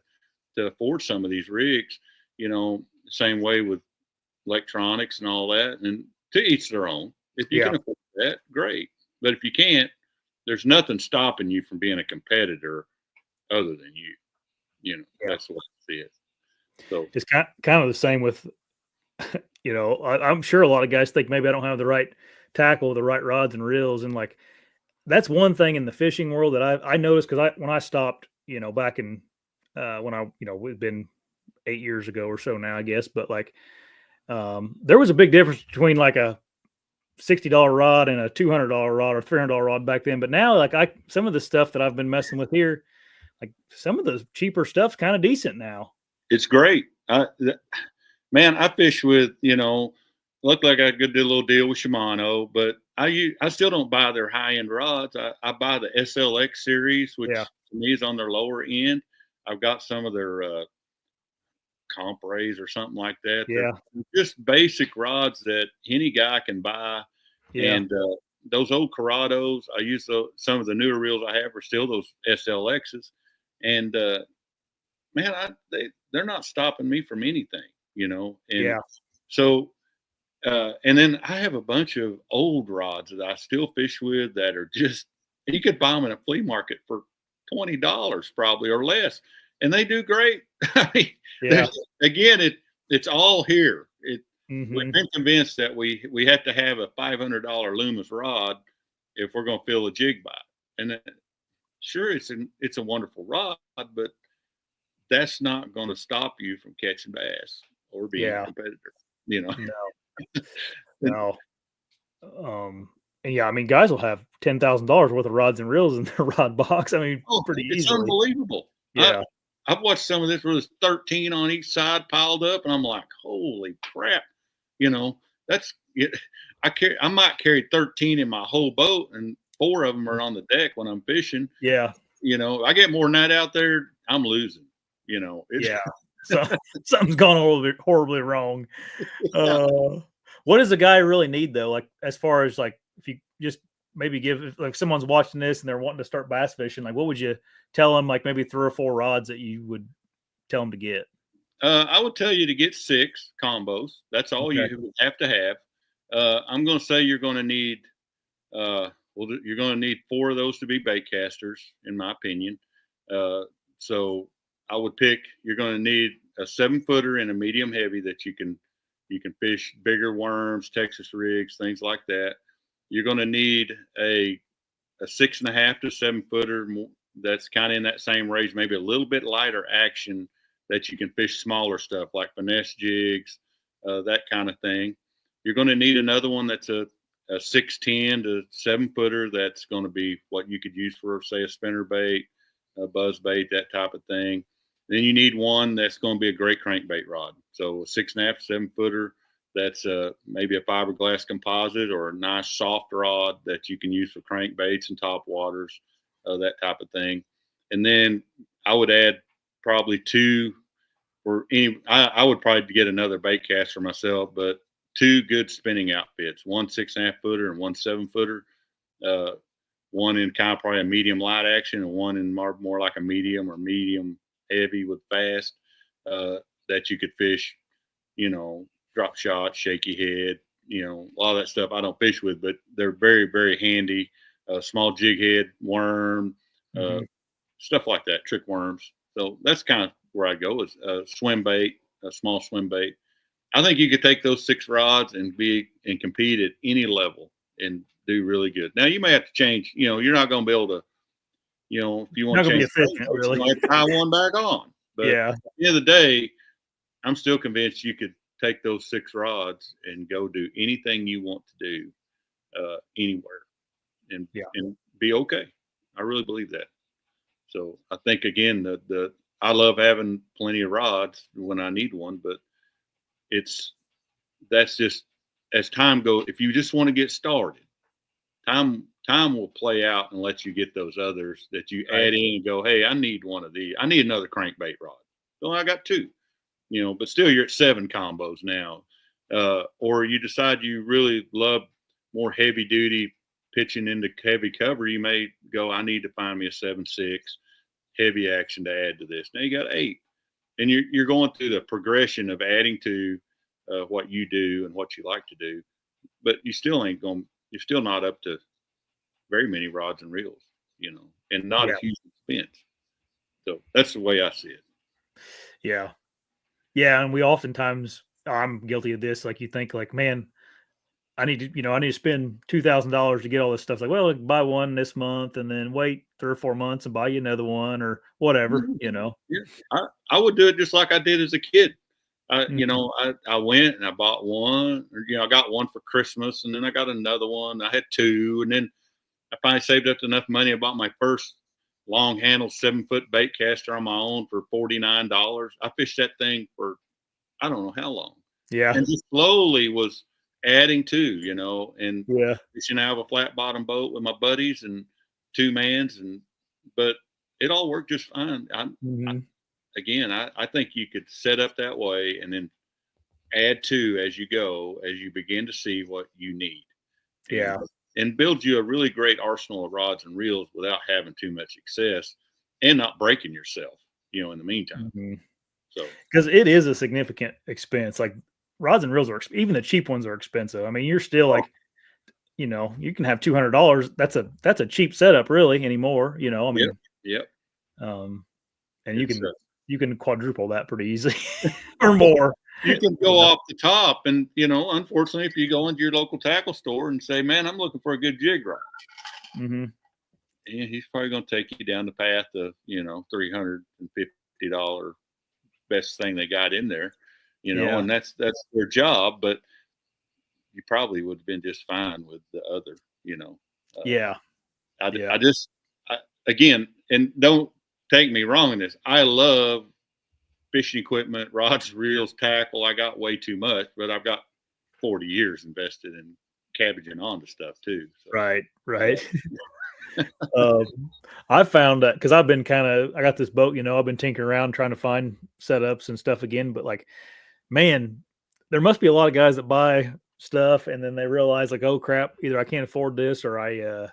to afford some of these rigs. The same way with electronics and all that. And to each their own. If you can afford that, great. But if you can't, there's nothing stopping you from being a competitor other than you. You know, that's what I see it. So it's kind of the same with, you know, I'm sure a lot of guys think maybe I don't have the right tackle, the right rods and reels, and like that's one thing in the fishing world that I noticed because when I stopped, you know, back in when I, you know, it's been 8 years ago or so now, I guess, but like there was a big difference between like a $60 rod and a $200 rod or $300 rod back then. But now, like some of the stuff that I've been messing with here, like some of the cheaper stuff's kind of decent now. it's great. Man, I fish with, you know, looked like I could do a little deal with Shimano, but I still don't buy their high end rods. I buy the SLX series, which to me is on their lower end. I've got some of their Comprays or something like that. Yeah. They're just basic rods that any guy can buy. Yeah. And those old Corrados, I use some of the newer reels I have are still those SLXs. And man, they're not stopping me from anything, you know. And so and then I have a bunch of old rods that I still fish with that are just, you could buy them in a flea market for $20 probably or less, and they do great. I mean, again, it's all here. We've been convinced that we have to have a $500 Loomis rod if we're going to fill a jig bite, and sure, it's a wonderful rod, but that's not going to stop you from catching bass or being a competitor. You know. No. And I mean, guys will have $10,000 worth of rods and reels in their rod box. I mean, pretty it's easily. Unbelievable. Yeah. I've watched some of this where there's 13 on each side piled up, and I'm like, holy crap. You know, that's it. I might carry 13 in my whole boat, and 4 of them are on the deck when I'm fishing. Yeah. You know, I get more than that out there, I'm losing. You know. So something's gone horribly wrong. What does a guy really need though? Like as far as like if you just maybe if like someone's watching this and they're wanting to start bass fishing, like what would you tell them? Like maybe 3 or 4 rods that you would tell them to get. I would tell you to get 6 combos. That's all you have to have. I'm going to say you're going to need you're going to need 4 of those to be bait casters, in my opinion. So I would pick. You're going to need a 7-footer and a medium heavy that you can fish bigger worms, Texas rigs, things like that. You're going to need a 6.5 to 7-footer that's kind of in that same range, maybe a little bit lighter action that you can fish smaller stuff like finesse jigs, that kind of thing. You're going to need another one that's a 6'10" to 7-footer that's going to be what you could use for, say, a spinner bait, a buzz bait, that type of thing. Then you need one that's going to be a great crankbait rod. So a 6.5 to 7-footer that's maybe a fiberglass composite or a nice soft rod that you can use for crankbaits and top waters, that type of thing. And then I would add probably 2 or any. I would probably get another bait caster myself, but 2 good spinning outfits, one 6.5-footer and one 7-footer. One in kind of probably a medium light action and one in more like a medium or medium heavy with fast, that you could fish, you know, drop shot, shaky head, you know, a lot of that stuff I don't fish with, but they're very, very handy. Small jig head, worm, stuff like that, trick worms. So that's kind of where I go is swim bait, a small swim bait. I think you could take those 6 rods and compete at any level and do really good. Now you may have to change, you know, you're not going to be able to, you know, if you want to change, really. you might tie one back on. But at the end of the day, I'm still convinced you could take those 6 rods and go do anything you want to do anywhere and be okay. I really believe that. So I think again, I love having plenty of rods when I need one, but that's just as time goes. If you just want to get started, time will play out and let you get those others that you add in and go, hey, I need one of these. I need another crankbait rod. So I got 2, you know, but still you're at 7 combos now. Or you decide you really love more heavy duty pitching into heavy cover. You may go, I need to find me a 7.6 heavy action to add to this. Now you got 8, and you're going through the progression of adding to what you do and what you like to do. but you still ain't going. You're still not up to very many rods and reels, and not a huge expense. So that's the way I see it. Yeah. Yeah. And we oftentimes, I'm guilty of this. Like you think like, man, I need to spend $2,000 to get all this stuff. It's like, well, buy one this month and then wait 3 or 4 months and buy you another one or whatever, Yeah. I would do it just like I did as a kid. I went and I bought one, or, I got one for Christmas, and then I got another one. I had two, and then I finally saved up enough money. I bought my first long handle 7-foot bait caster on my own for $49. I fished that thing for I don't know how long. Yeah. And just slowly was adding to, and Yeah. fishing out of a flat bottom boat with my buddies and 2-mans, but it all worked just fine. I think you could set up that way and then add to as you go, as you begin to see what you need. Yeah. And build you a really great arsenal of rods and reels without having too much excess and not breaking yourself, in the meantime. So, because it is a significant expense. Like rods and reels even the cheap ones are expensive. I mean, you're still like, you can have $200. That's a cheap setup really anymore. I mean, yep. And you can quadruple that pretty easily or more. You can go off the top, and unfortunately, if you go into your local tackle store and say, "Man, I'm looking for a good jig rod," and he's probably going to take you down the path of $350 best thing they got in there, and that's their job. But you probably would have been just fine with the other, Again, and don't take me wrong in this. I love fishing equipment, rods, reels, tackle. I got way too much, but I've got 40 years invested in cabbaging onto stuff too. So. Right. I found that because I got this boat, I've been tinkering around trying to find setups and stuff again. But like, man, there must be a lot of guys that buy stuff and then they realize like, oh crap, either I can't afford this or I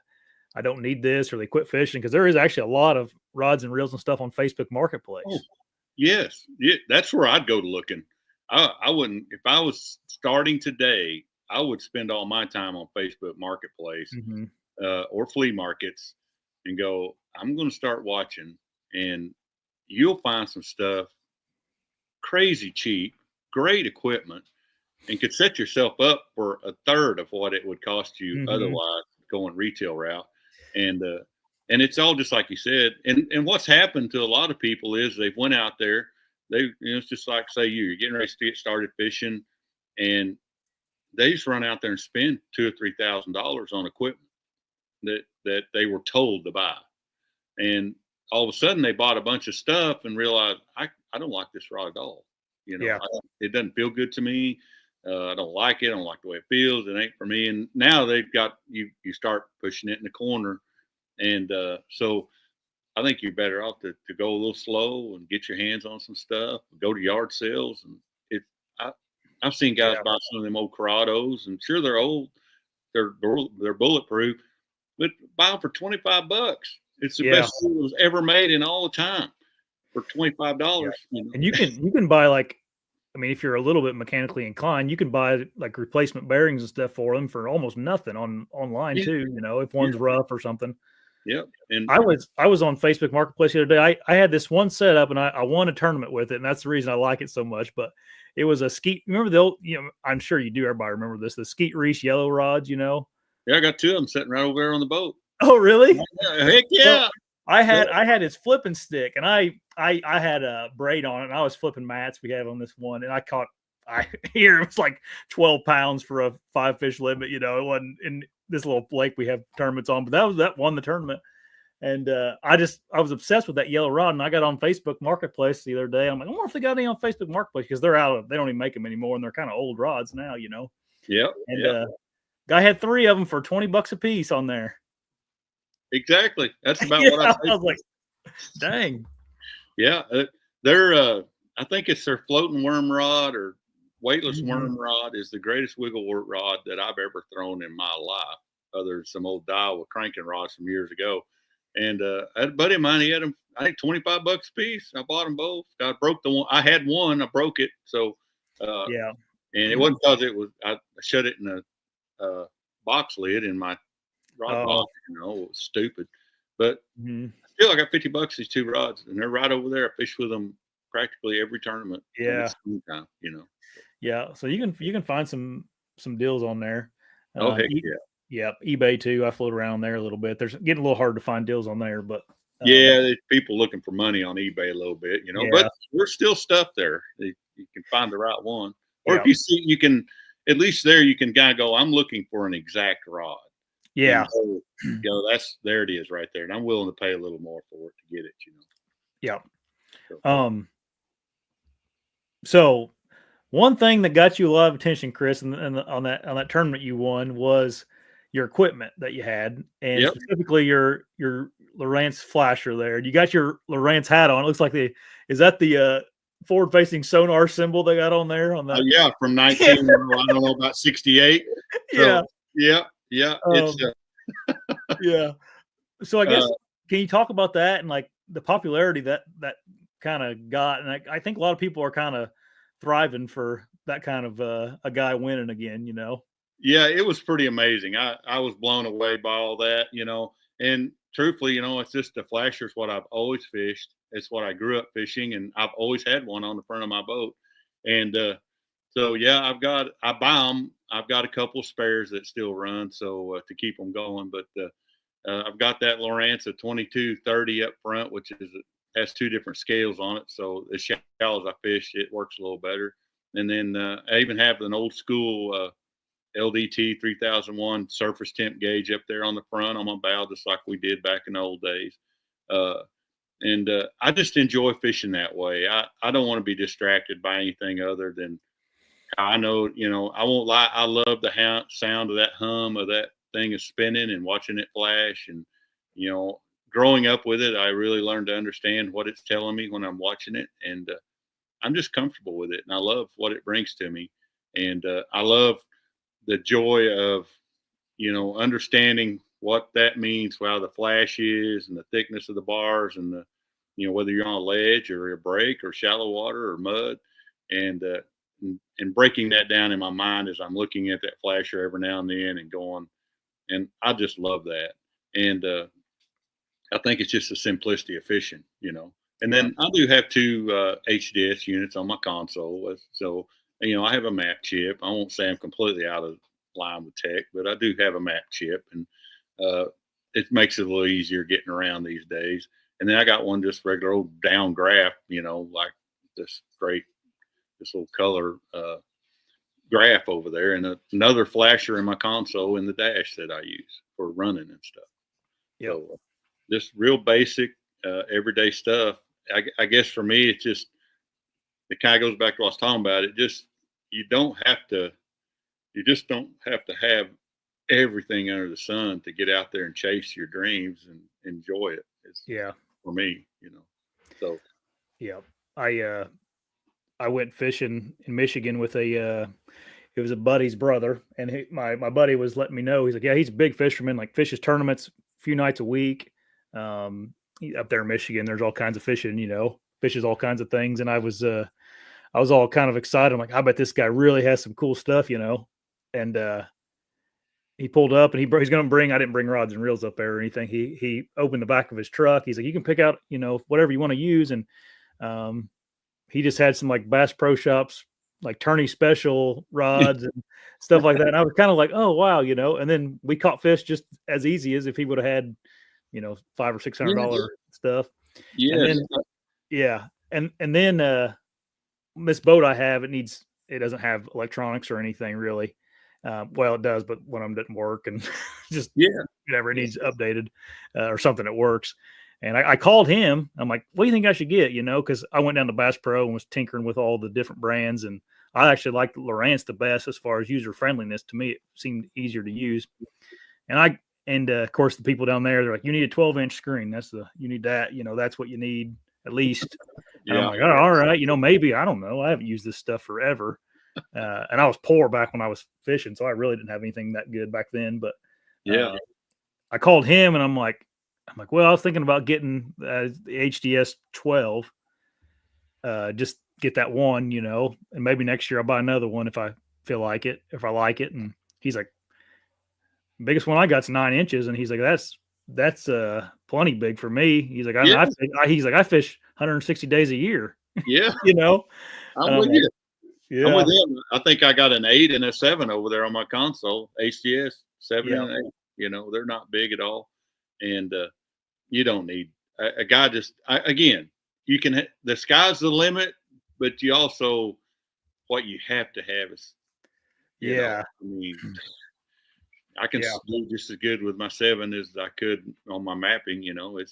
don't need this, or they quit fishing, because there is actually a lot of rods and reels and stuff on Facebook Marketplace. Oh, yes. Yeah, that's where I'd go to looking. I wouldn't, if I was starting today, I would spend all my time on Facebook Marketplace or flea markets and go, I'm going to start watching, and you'll find some stuff crazy cheap, great equipment, and could set yourself up for a third of what it would cost you otherwise going retail route. And it's all just like you said. And what's happened to a lot of people is they've went out there. It's just like, say you're getting ready to get started fishing, and they just run out there and spend $2,000 or $3,000 on equipment that they were told to buy. And all of a sudden they bought a bunch of stuff and realized, I don't like this rod at all. It doesn't feel good to me. I don't like it. I don't like the way it feels. It ain't for me. And now they've got you start pushing it in the corner. And so I think you're better off to go a little slow and get your hands on some stuff, go to yard sales. And I've seen guys buy some of them old Corrados, and sure, they're old, they're bulletproof, but buy them for $25. It's the best tool that was ever made in all the time for $25. And you can buy, like, I mean, if you're a little bit mechanically inclined, you can buy like replacement bearings and stuff for them for almost nothing online too. If one's rough or something. Yep. And I was on Facebook Marketplace the other day. I had this one set up and I won a tournament with it, and that's the reason I like it so much. But it was a Skeet. Remember the old? I'm sure you do. Everybody remember this. The Skeet Reese yellow rods. Yeah, I got two of them sitting right over there on the boat. Oh, really? Heck yeah. Well, I had his flipping stick, and I had a braid on it, and I was flipping mats we had on this one, and it was like 12 pounds for a 5-fish limit. It wasn't in this little lake we have tournaments on, but that won the tournament. And I was obsessed with that yellow rod, and I got on Facebook Marketplace the other day. I'm like, I wonder if they got any on Facebook Marketplace, because they don't even make them anymore, and they're kind of old rods now, Yep. And guy had 3 of them for $20 a piece on there. Exactly. That's about what I was like, dang. Yeah. They're I think it's their floating worm rod or weightless worm rod is the greatest wiggle work rod that I've ever thrown in my life, other than some old Daiwa cranking rods from years ago. And I had a buddy of mine, he had them, I think $25 a piece. I bought them both. I broke the one. I had one, I broke it. So and it wasn't because I shut it in box lid in my rod box. You know, it was stupid, but Mhm. still, I got $50 these 2 rods, and they're right over there. I fish with them practically every tournament. When Yeah. it's springtime, you know. Yeah. So you can find some deals on there. Oh heck yeah. Yeah, eBay too. I float around there a little bit. There's getting a little hard to find deals on there, but Yeah, there's people looking for money on eBay a little bit, you know, yeah, but there's still stuff there. You can find the right one. Or yeah, if you see, you can, at least there, you can kind of go, I'm looking for an exact rod. yeah, And so, you know, there it is right there. And I'm willing to pay a little more for it to get it, you know. yeah. So, So one thing that got you a lot of attention, Chris, and on that tournament you won was your equipment that you had, and yep. specifically your Lowrance flasher there. You got your Lowrance hat on. It looks like is that the forward facing sonar symbol they got on there on that? Yeah, from 19, I don't know, about 68. Yeah. So, yeah. It's, Yeah. So I guess uh, can you talk about that and like the popularity that kind of got? And I think a lot of people are kind of thriving for that kind of a guy winning again, you know? yeah, it was pretty amazing. I was blown away by all that, you know. And truthfully, you know, it's just the flasher's what I've always fished. It's what I grew up fishing, and I've always had one on the front of my boat. And so, yeah, I buy them. I've got a couple spares that still run, so to keep them going. But I've got that Lowrance a 2230 up front, which has 2 different scales on it. So as shallow as I fish, it works a little better. And then I even have an old school LDT 3001 surface temp gauge up there on the front on my bow, just like we did back in the old days. And I just enjoy fishing that way. I don't want to be distracted by anything other than I know, you know, I won't lie. I love the sound of that hum of that thing is spinning and watching it flash. And, you know, growing up with it, I really learned to understand what it's telling me when I'm watching it. And I'm just comfortable with it. And I love what it brings to me. And I love the joy of, you know, understanding what that means, how the flash is and the thickness of the bars and the, you know, whether you're on a ledge or a break or shallow water or mud, and and breaking that down in my mind as I'm looking at that flasher every now and then and going, and I just love that. And I think it's just the simplicity of fishing, you know. And Yeah. then I do have 2 HDS units on my console, so you know I have a map chip. I won't say I'm completely out of line with tech, but I do have a map chip, and uh, it makes it a little easier getting around these days. And then I got one just regular old down graph, you know, like this little color graph over there, and another flasher in my console in the dash that I use for running and stuff. Yep. So just real basic, everyday stuff. I guess for me, it's just it kind of goes back to what I was talking about. It just you just don't have to have everything under the sun to get out there and chase your dreams and enjoy it. It's Yeah. for me, you know. So Yeah. I went fishing in Michigan with it was a buddy's brother, and my buddy was letting me know. He's like, yeah, he's a big fisherman, like fishes tournaments a few nights a week. Up there in Michigan, there's all kinds of fishing, you know, fishes all kinds of things. And I was all kind of excited. I'm like, I bet this guy really has some cool stuff, you know. And he pulled up and he's going to bring. I didn't bring rods and reels up there or anything. He opened the back of his truck. He's like, you can pick out, you know, whatever you want to use. And he just had some like Bass Pro Shops, like tourney special rods and stuff like that. And I was kind of like, oh wow, you know. And then we caught fish just as easy as if he would have had, you know, $500 or $600 stuff. And yes, then yeah, and then this boat I have, it doesn't have electronics or anything really. Well, it does, but one of them didn't work, and just yeah, whatever, it needs updated or something that works. And I called him. I'm like, what do you think I should get? You know, because I went down to Bass Pro and was tinkering with all the different brands. And I actually liked Lowrance the best as far as user friendliness. To me, it seemed easier to use. And of course, the people down there, they're like, you need a 12-inch screen. You need that. You know, that's what you need at least. And I'm like, oh, all right. You know, maybe, I don't know. I haven't used this stuff forever. And I was poor back when I was fishing, so I really didn't have anything that good back then. But yeah. I called him and I'm like, well, I was thinking about getting the HDS 12. Just get that one, you know, and maybe next year I'll buy another one if I feel like it, if I like it. And he's like, biggest one I got's 9 inches. And he's like, that's plenty big for me. He's like, Yeah. I fish 160 days a year, Yeah. you know? I'm with you. Yeah. I'm with him. I think I got an 8 and a 7 over there on my console. HDS 7 and 8. You know, they're not big at all, and you don't need a guy. Again, you can. The sky's the limit, but you also what you have to have is. You know, I mean, I can do just as good with my 7 as I could on my mapping. You know, it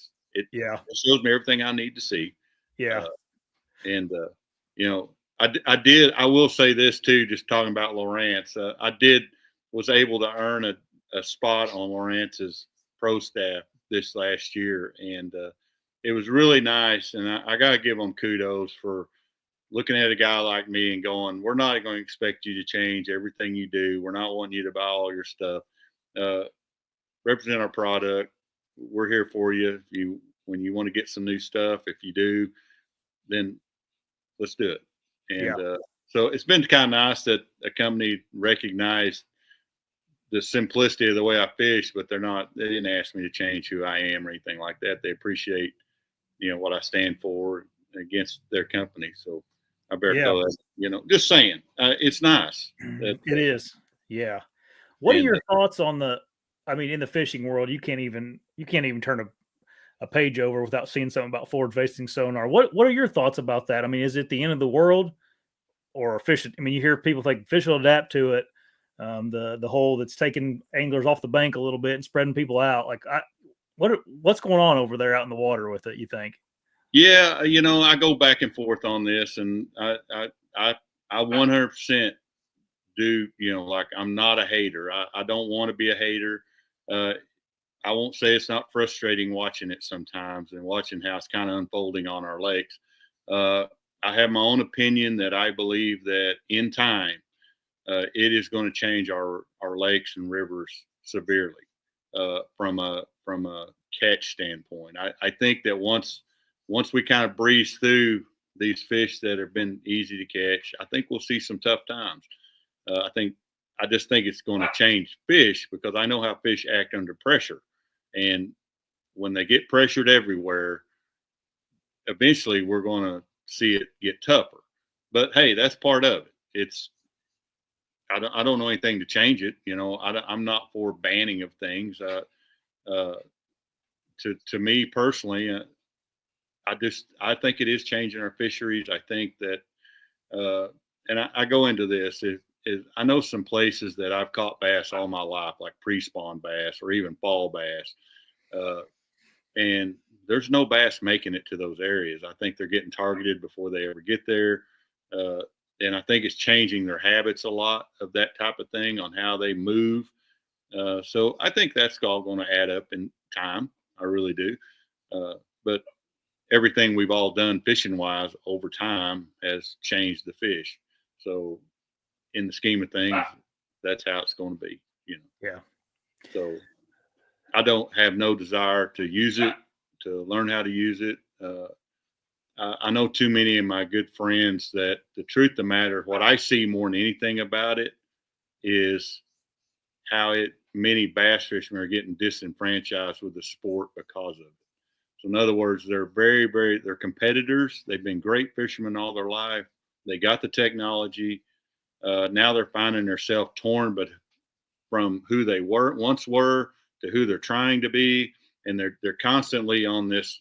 shows me everything I need to see. Yeah, and you know. I will say this too, just talking about Lowrance. Was able to earn a spot on Lowrance's pro staff this last year. And it was really nice. And I got to give them kudos for looking at a guy like me and going, we're not going to expect you to change everything you do. We're not wanting you to buy all your stuff. Represent our product. We're here for you. When you want to get some new stuff, if you do, then let's do it. And so it's been kind of nice that a company recognized the simplicity of the way I fish, but they didn't ask me to change who I am or anything like that. They appreciate, what I stand for against their company. So I better throw that, just saying, it's nice. It is. Yeah. What are your thoughts on in the fishing world, you can't even turn a page over without seeing something about forward facing sonar. What are your thoughts about that? I mean, is it the end of the world or fish? I mean, you hear people think fish will adapt to it. The whole that's taking anglers off the bank a little bit and spreading people out. Like what's going on over there out in the water with it, you think? Yeah. I go back and forth on this, and I 100% do, like I'm not a hater. I don't want to be a hater. I won't say it's not frustrating watching it sometimes and watching how it's kind of unfolding on our lakes. I have my own opinion that I believe that in time, it is going to change our lakes and rivers severely from a catch standpoint. I think that once we kind of breeze through these fish that have been easy to catch, I think we'll see some tough times. I just think it's going to change fish because I know how fish act under pressure. And when they get pressured everywhere, eventually we're going to see it get tougher. But hey, that's part of it. I don't know anything to change it. I'm not for banning of things. To me personally, I think it is changing our fisheries. I think that, and I go into this. I know some places that I've caught bass all my life, like pre-spawn bass or even fall bass. And there's no bass making it to those areas. I think they're getting targeted before they ever get there. And I think it's changing their habits a lot of that type of thing on how they move. So I think that's all going to add up in time. I really do. But everything we've all done fishing wise over time has changed the fish. So in the scheme of things, that's how it's going to be, Yeah. So I don't have no desire to use it, to learn how to use it. I know too many of my good friends that the truth of the matter, what I see more than anything about it is how many bass fishermen are getting disenfranchised with the sport because of it. So in other words, they're they're competitors. They've been great fishermen all their life. They got the technology. Now they're finding themselves torn, but from who they once were to who they're trying to be. And they're constantly on this.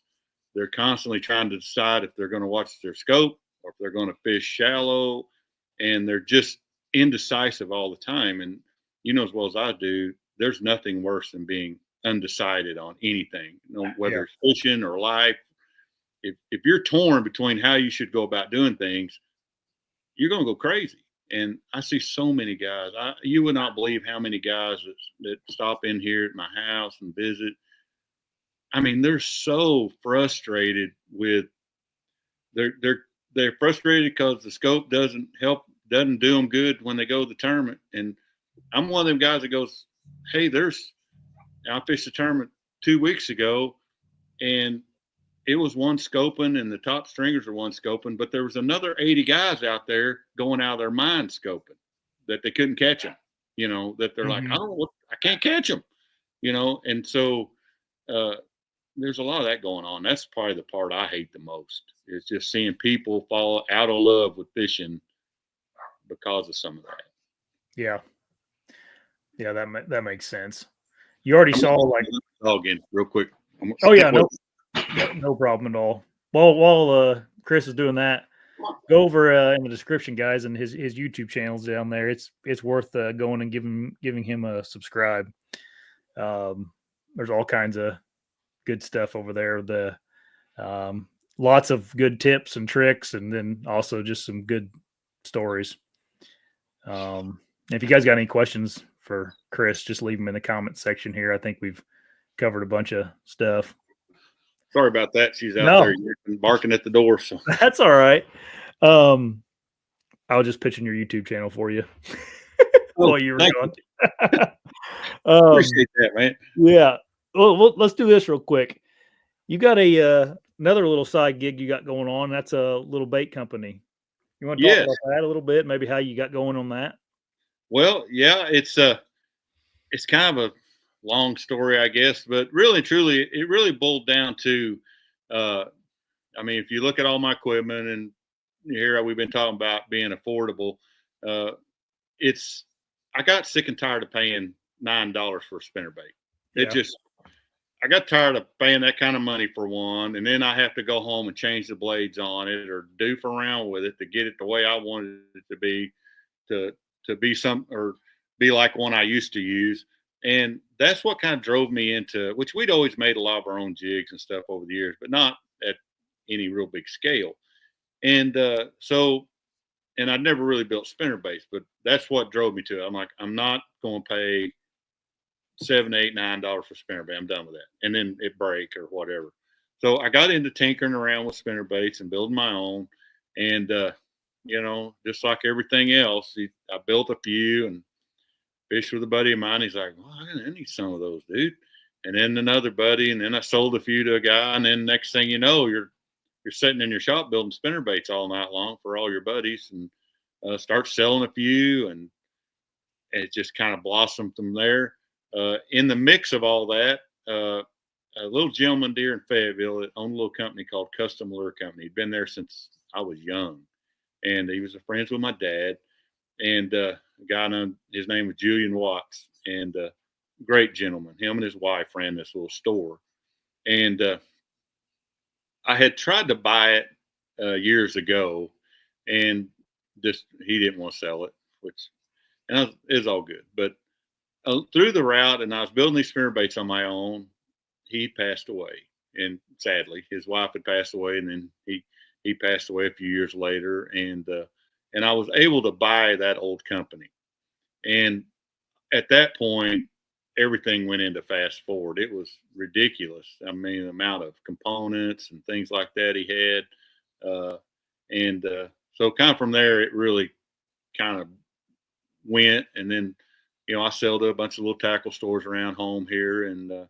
They're constantly trying to decide if they're going to watch their scope or if they're going to fish shallow. And they're just indecisive all the time. And as well as I do, there's nothing worse than being undecided on anything, whether it's fishing or life. If you're torn between how you should go about doing things, you're going to go crazy. And I see so many guys. You would not believe how many guys that stop in here at my house and visit. I mean, they're so frustrated with they're frustrated because the scope doesn't do them good when they go to the tournament. And I'm one of them guys that goes, hey, I fished a tournament 2 weeks ago, and it was one scoping, and the top stringers are one scoping, but there was another 80 guys out there going out of their mind scoping that they couldn't catch them. That they're like, I don't know I can't catch them, and so there's a lot of that going on. That's probably the part I hate the most, is just seeing people fall out of love with fishing because of some of that. Yeah. Yeah, that makes sense. You already saw again real quick. Oh yeah, no problem at all. While Chris is doing that, go over in the description, guys, and his YouTube channel's down there. It's worth going and giving him a subscribe. There's all kinds of good stuff over there. Lots of good tips and tricks, and then also just some good stories. If you guys got any questions for Chris, just leave them in the comment section here. I think we've covered a bunch of stuff. Sorry about that. She's out there barking at the door. So that's all right. I was just pitching your YouTube channel for you while you were gone. Appreciate that, man. Yeah. Well, let's do this real quick. You got another little side gig you got going on. That's a little bait company. You want to talk about that a little bit? Maybe how you got going on that? Well, yeah, it's kind of a long story, I guess, but really, truly, it really boiled down to, I mean, if you look at all my equipment and here we've been talking about being affordable, I got sick and tired of paying $9 for a spinnerbait. I got tired of paying that kind of money for one, and then I have to go home and change the blades on it or doof around with it to get it the way I wanted it to be, to be like one I used to use. And that's what kind of drove me into, which we'd always made a lot of our own jigs and stuff over the years, but not at any real big scale. And and I'd never really built spinnerbaits, but that's what drove me to it. I'm like, I'm not going to pay $7, $8, $9 for spinnerbait. I'm done with that. And then it break or whatever. So I got into tinkering around with spinnerbaits and building my own. And, just like everything else, I built a few and fished with a buddy of mine. He's like, well, I need some of those, dude. And then another buddy, and then I sold a few to a guy. And then next thing you know, you're sitting in your shop building spinnerbaits all night long for all your buddies, and start selling a few, and it just kind of blossomed from there. In the mix of all that, a little gentleman there in Fayetteville that owned a little company called Custom Lure Company. He'd been there since I was young, and he was friends with my dad. And a guy named, his name was Julian Watts, and great gentleman. Him and his wife ran this little store, and I had tried to buy it years ago, and he didn't want to sell it, it was all good. But through the route, and I was building these spinnerbaits on my own, he passed away, and sadly, his wife had passed away, and then he passed away a few years later, and I was able to buy that old company, and at that point, everything went into fast forward. It was ridiculous. I mean, the amount of components and things like that he had. So kind of from there, it really kind of went. And then, I sell to a bunch of little tackle stores around home here, and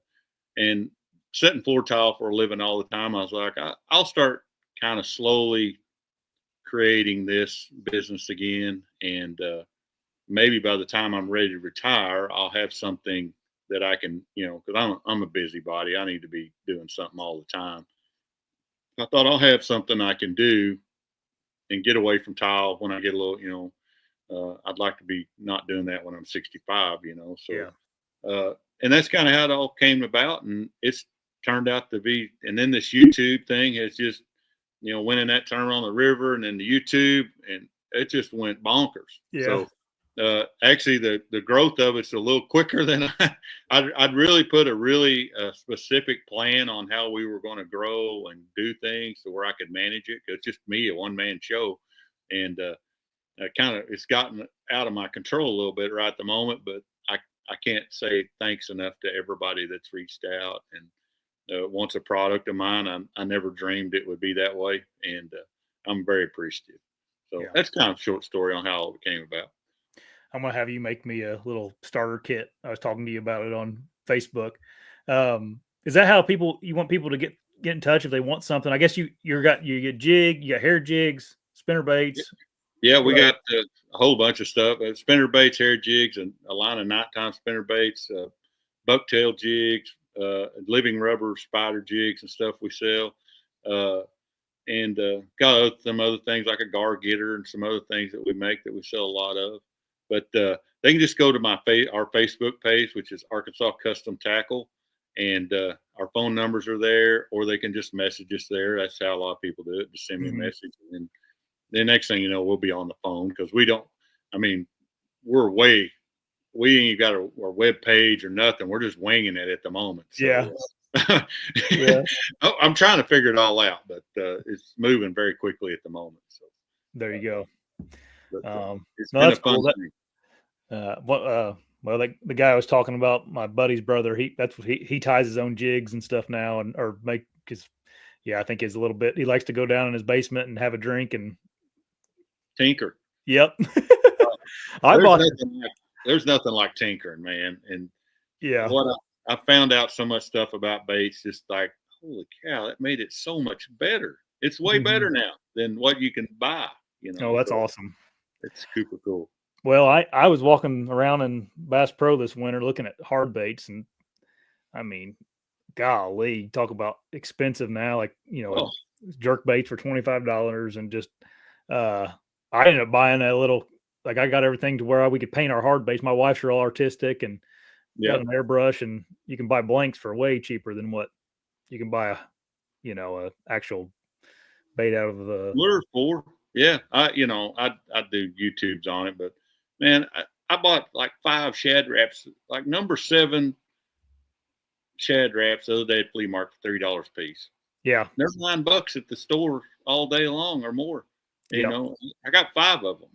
setting floor tile for a living all the time. I was like, I'll start kind of slowly creating this business again. And maybe by the time I'm ready to retire, I'll have something that I can, because I'm a busybody. I need to be doing something all the time. I thought I'll have something I can do and get away from tile when I get a little, I'd like to be not doing that when I'm 65, so, yeah. And that's kind of how it all came about, and it's turned out to be, and then this YouTube thing has just, winning that tournament on the river, and then the YouTube, and it just went bonkers. Yeah. So, actually the growth of it's a little quicker than I'd really put a really specific plan on how we were going to grow and do things to where I could manage it. Cause it's just me, a one-man show. And, it's gotten out of my control a little bit right at the moment, but I can't say thanks enough to everybody that's reached out and wants a product of mine. I never dreamed it would be that way. And, I'm very appreciative. So that's kind of a short story on how it came about. I'm going to have you make me a little starter kit. I was talking to you about it on Facebook. Is that how you want people to get in touch if they want something? I guess you get jig, you got hair jigs, spinner baits. Yeah, we got a whole bunch of stuff: spinner baits, hair jigs, and a line of nighttime spinner baits, bucktail jigs, living rubber spider jigs and stuff we sell. And got some other things like a gar getter and some other things that we make that we sell a lot of. But they can just go to our Facebook page, which is Arkansas Custom Tackle, and our phone numbers are there, or they can just message us there. That's how a lot of people do it. Just send me a message, and the next thing you know, we'll be on the phone because we don't. I mean, we ain't got our web page or nothing. We're just winging it at the moment. So, Yeah. Yeah. I'm trying to figure it all out, but it's moving very quickly at the moment. So there you go. But, it's been a fun thing. Well, the guy I was talking about, my buddy's brother, he ties his own jigs and stuff now, I think it's a little bit. He likes to go down in his basement and have a drink and tinker. Yep. There's nothing like tinkering, man. And yeah, what I found out so much stuff about baits, just like, holy cow, that made it so much better. It's way better now than what you can buy. Oh, that's awesome. It's super cool. Well, I was walking around in Bass Pro this winter looking at hard baits, and I mean, golly, talk about expensive now. Like, jerk baits for $25, and just I ended up buying a little. Like, I got everything to where we could paint our hard baits. My wife's are all artistic, and got an airbrush, and you can buy blanks for way cheaper than what you can buy a actual bait out of the lure for. Yeah, I do YouTubes on it, but man, I bought like 5 Shad Raps, like number 7 Shad Raps the other day at flea market for $3 a piece. Yeah, they're $9 at the store all day long or more. I got 5 of them.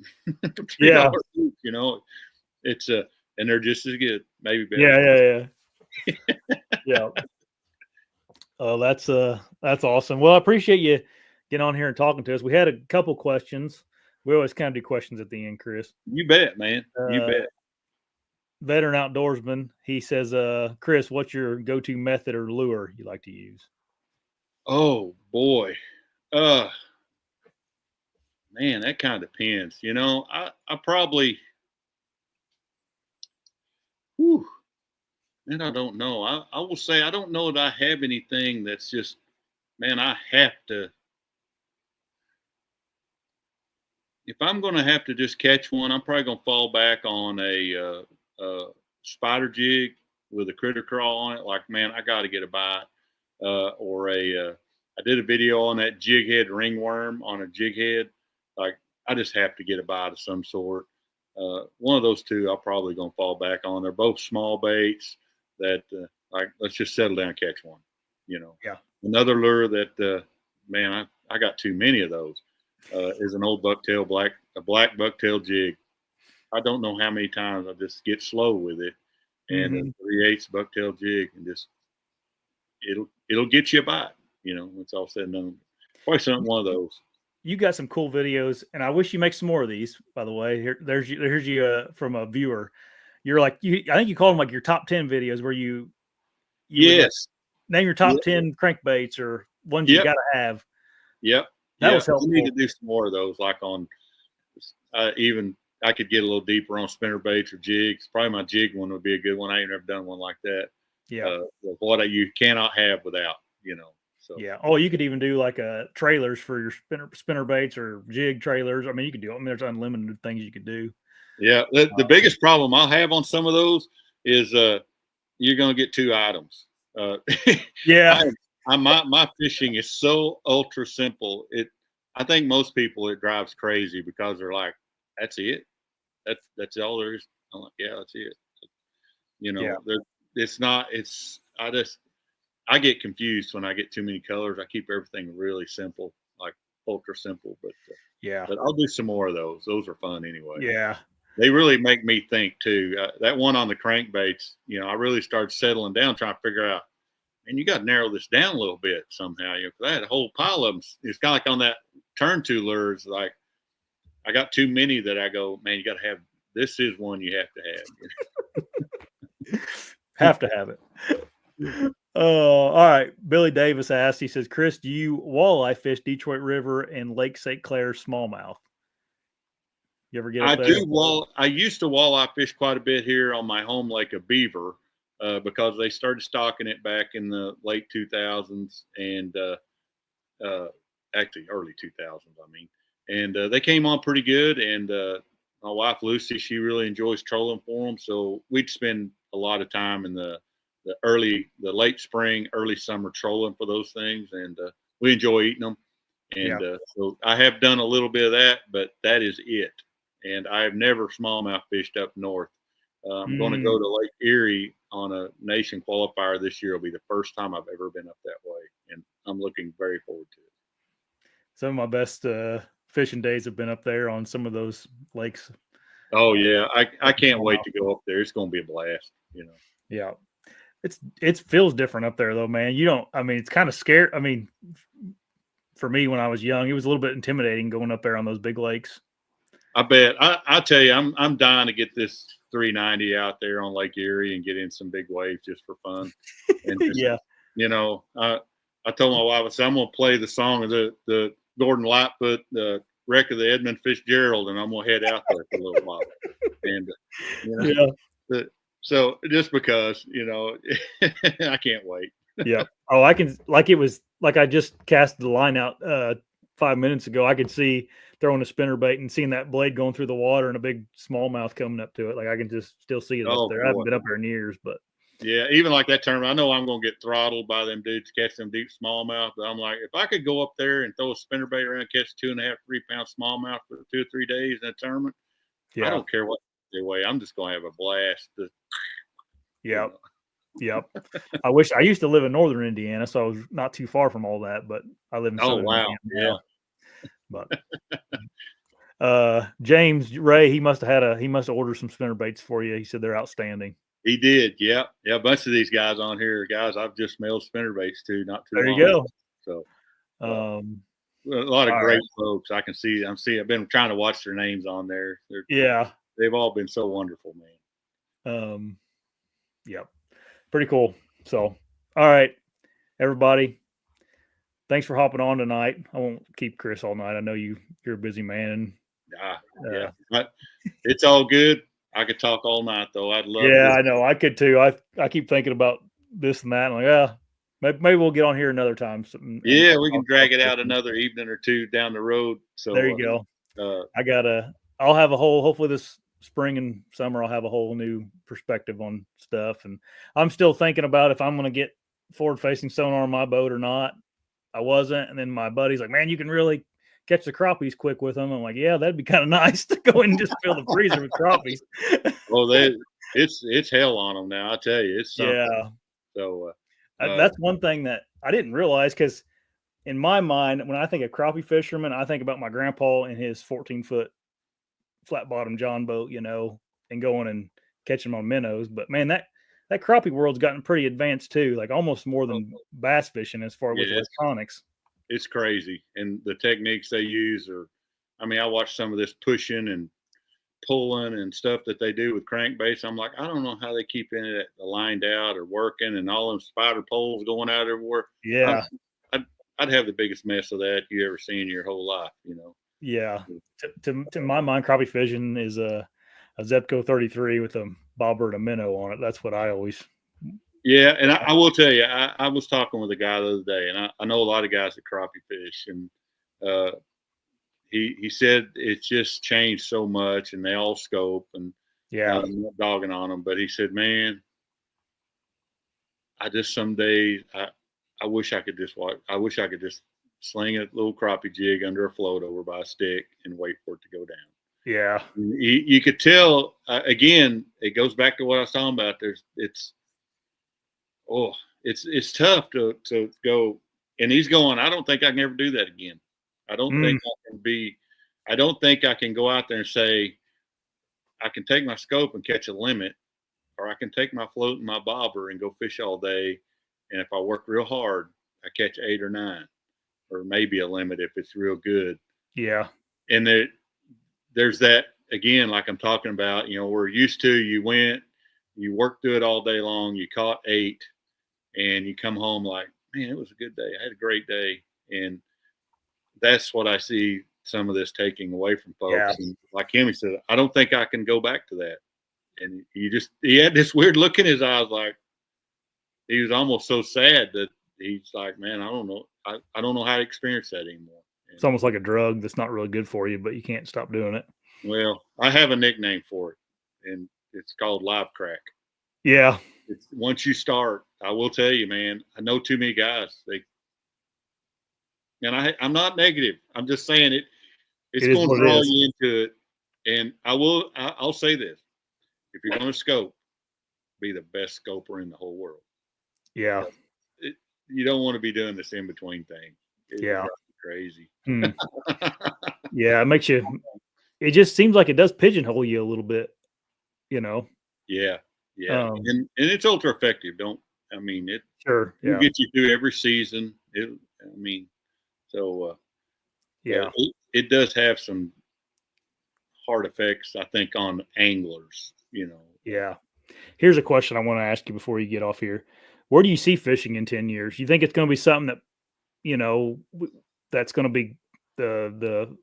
Yeah, each, it's and they're just as good, maybe better. Yeah. Yeah. Oh, that's awesome. Well, I appreciate you getting on here and talking to us. We had a couple questions. We always kind of do questions at the end, Chris. You bet, man. You bet. Veteran outdoorsman, he says, Chris, what's your go-to method or lure you like to use? Oh boy. Man, that kind of depends. I probably man, I don't know. I will say I don't know that I have anything that's just, man, I have to. If I'm going to have to just catch one, I'm probably going to fall back on a spider jig with a critter crawl on it. Like, man, I got to get a bite. I did a video on that jig head ringworm on a jig head. Like, I just have to get a bite of some sort. One of those two, I'm probably going to fall back on. They're both small baits that, like, let's just settle down and catch one. Yeah. Another lure that, man, I got too many of those. Is an old a black bucktail jig. I don't know how many times I just get slow with it, and a 3/8 bucktail jig, and just it'll get you a bite. It's all said and done. Probably one of those. You got some cool videos, and I wish you make some more of these. By the way, here's you from a viewer. You're like I think you called them like your top 10 videos where you yes name your top 10 crankbaits or ones you got to have. Yep. That was helpful. I need to do some more of those, like on even I could get a little deeper on spinner baits or jigs. Probably my jig one would be a good one. I ain't never done one like that. Yeah. What you cannot have without, So yeah. Oh, you could even do like trailers for your spinner baits or jig trailers. I mean, you could do. I mean, there's unlimited things you could do. Yeah. The biggest problem I'll have on some of those is you're gonna get 2 items. Yeah. My fishing is so ultra simple. I think most people it drives crazy because they're like, that's it. That's all there is. I'm like, yeah, that's it. It's not. I get confused when I get too many colors. I keep everything really simple, like ultra simple. But but I'll do some more of those. Those are fun anyway. Yeah, they really make me think too. That one on the crankbaits, I really started settling down, trying to figure out, and you got to narrow this down a little bit somehow. Cause I had a whole pile of them. It's kind of like on that turn to lures. Like I got too many that I go, man, you got to have. This is one you have to have. Have to have it. All right. Billy Davis asked. He says, "Chris, do you walleye fish Detroit River and Lake St. Clair smallmouth?" You ever get I up there? do I used to walleye fish quite a bit here on my home lake of Beaver because they started stocking it back in the late 2000s and actually early 2000s, I mean. And they came on pretty good. And my wife, Lucy, she really enjoys trolling for them. So we'd spend a lot of time in the late spring, early summer trolling for those things. And we enjoy eating them. And so I have done a little bit of that, but that is it. And I have never smallmouth fished up north. I'm going to go to Lake Erie on a nation qualifier this year. It'll be the first time I've ever been up that way, and I'm looking very forward to it. Some of my best fishing days have been up there on some of those lakes. Oh yeah, I can't wait to go up there. It's going to be a blast, you know. Yeah, it feels different up there though, man. You don't. I mean, it's kind of scary. I mean, for me when I was young, it was a little bit intimidating going up there on those big lakes. I bet. I tell you, I'm dying to get this 390 out there on Lake Erie and get in some big waves just for fun. And just, Yeah. You know, I told my wife, I said, I'm going to play the song of the Gordon Lightfoot, the wreck of the Edmund Fitzgerald, and I'm going to head out there for a little while. And, you know, so just because, you know, I can't wait. Yeah. Oh, I can, like it was like I just cast the line out 5 minutes ago. I could see throwing a spinnerbait and seeing that blade going through the water and a big smallmouth coming up to it. Like I can just still see it up there. Boy. I haven't been up there in years, but yeah, even like that tournament, I know I'm going to get throttled by them dudes catch them deep smallmouth. But I'm like, if I could go up there and throw a spinnerbait around, catch 2.5, 3 pound smallmouth for 2 or 3 days in a tournament, I don't care what they weigh. I'm just going to have a blast. Yeah. Yep. I wish I used to live in northern Indiana, so I was not too far from all that, but I live in southern Indiana now. But James Ray, he must have ordered some spinnerbaits for you. He said they're outstanding. He did, yeah. A bunch of these guys on here, guys I've just mailed spinnerbaits to not too long. There you go. So a lot of great folks. I've been trying to watch their names on there. They've all been so wonderful, man. Yep. Pretty cool. So, all right, everybody. Thanks for hopping on tonight. I won't keep Chris all night. I know you're a busy man. But it's all good. I could talk all night though. I'd love. Yeah, I know. I could too. I keep thinking about this and that. I'm like, maybe we'll get on here another time. Yeah, we can drag it out another evening or two down the road. So there you go. I'll have a whole. Hopefully this spring and summer, I'll have a whole new perspective on stuff. And I'm still thinking about if I'm going to get forward facing sonar on my boat or not. I wasn't. And then my buddy's like, man, you can really catch the crappies quick with them. I'm like, yeah, that'd be kind of nice to go in and just fill the freezer with crappies. Well, it's hell on them now. I tell you, it's something. Yeah. So that's one thing that I didn't realize, because in my mind, when I think of crappie fishermen, I think about my grandpa and his 14-foot flat bottom John boat, and going and catching on minnows. But man, that crappie world's gotten pretty advanced too, like almost more than bass fishing as far as electronics. It's crazy. And the techniques they use I watched some of this pushing and pulling and stuff that they do with crankbaits. I'm like, I don't know how they keep it lined out or working, and all them spider poles going out everywhere. Yeah. I'd have the biggest mess of that you ever seen in your whole life, Yeah. To my mind, crappie fishing is a Zebco 33 with a bobber and a minnow on it. That's what I always. Yeah, and I will tell you, I was talking with a guy the other day, and I know a lot of guys that crappie fish, and he said it's just changed so much, and they all scope, and I'm not dogging on them, but he said, man, I just some days I wish I could just watch. I wish I could just sling a little crappie jig under a float over by a stick and wait for it to go down. Yeah, you could tell. Again, it goes back to what I was talking about. It's tough to go. And he's going, I don't think I can ever do that again. I don't think I don't think I can go out there and say, I can take my scope and catch a limit, or I can take my float and my bobber and go fish all day. And if I work real hard, I catch 8 or 9, or maybe a limit if it's real good. Yeah. And there's that, again, like I'm talking about, we're used to, you went, you worked through it all day long, you caught 8, and you come home like, man, it was a good day. I had a great day. And that's what I see some of this taking away from folks. Yeah. And like him, he said, I don't think I can go back to that. And he had this weird look in his eyes, like he was almost so sad that he's like, man, I don't know. I don't know how to experience that anymore. And, It's almost like a drug that's not really good for you, but you can't stop doing it. well, I have a nickname for it, and it's called live crack. Yeah. It's, once you start, I will tell you, man, I know too many guys. I'm not negative. I'm just saying it's going to draw you into it. And I'll say this. If you're going to scope, be the best scoper in the whole world. Yeah. You don't want to be doing this in between thing. Yeah. Crazy. Yeah. It just seems like it does pigeonhole you a little bit, you know? Yeah. Yeah. And it's ultra effective. Sure. It'll get you through every season. Yeah. It does have some hard effects, I think, on anglers, you know. Yeah. Here's a question I want to ask you before you get off here. Where do you see fishing in 10 years? You think it's going to be something that, you know, that's going to be the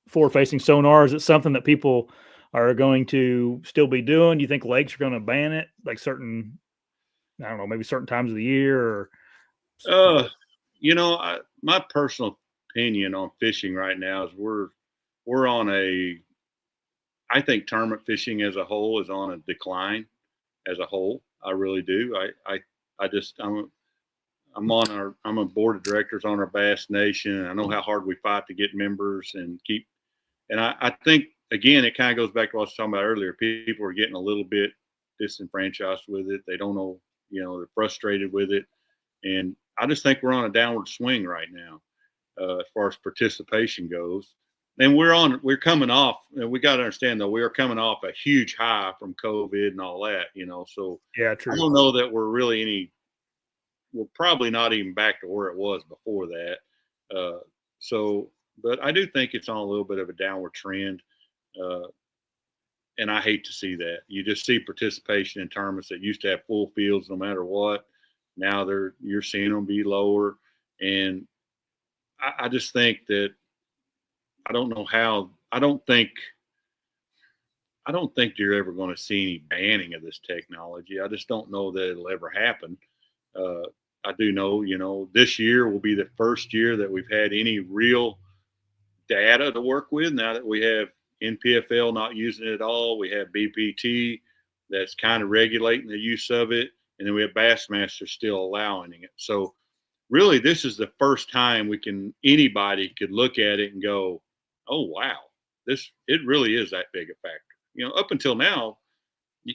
forward-facing sonar? Is it something that people are going to still be doing? Do you think lakes are going to ban it, like certain, I don't know, maybe certain times of the year? Or you know, my personal opinion on fishing right now is we're on I think tournament fishing as a whole is on a decline as a whole. I really do. I'm a board of directors on our Bass Nation. I know how hard we fight to get members and I think, again, it kind of goes back to what I was talking about earlier. People are getting a little bit disenfranchised with it. They don't know, you know, they're frustrated with it. And I just think we're on a downward swing right now as far as participation goes. And we're coming off, and we got to understand though, we are coming off a huge high from COVID and all that, you know. So yeah, true. I don't know that we're really we're probably not even back to where it was before that. But I do think it's on a little bit of a downward trend. And I hate to see that. You just see participation in tournaments that used to have full fields no matter what. Now you're seeing them be lower. And I just think that I don't think you're ever going to see any banning of this technology. I just don't know that it'll ever happen. I do know, you know, this year will be the first year that we've had any real data to work with. Now that we have NPFL not using it at all, we have BPT that's kind of regulating the use of it, and then we have Bassmaster still allowing it. So really, this is the first time anybody could look at it and go, oh, wow, it really is that big a factor. You know, up until now, we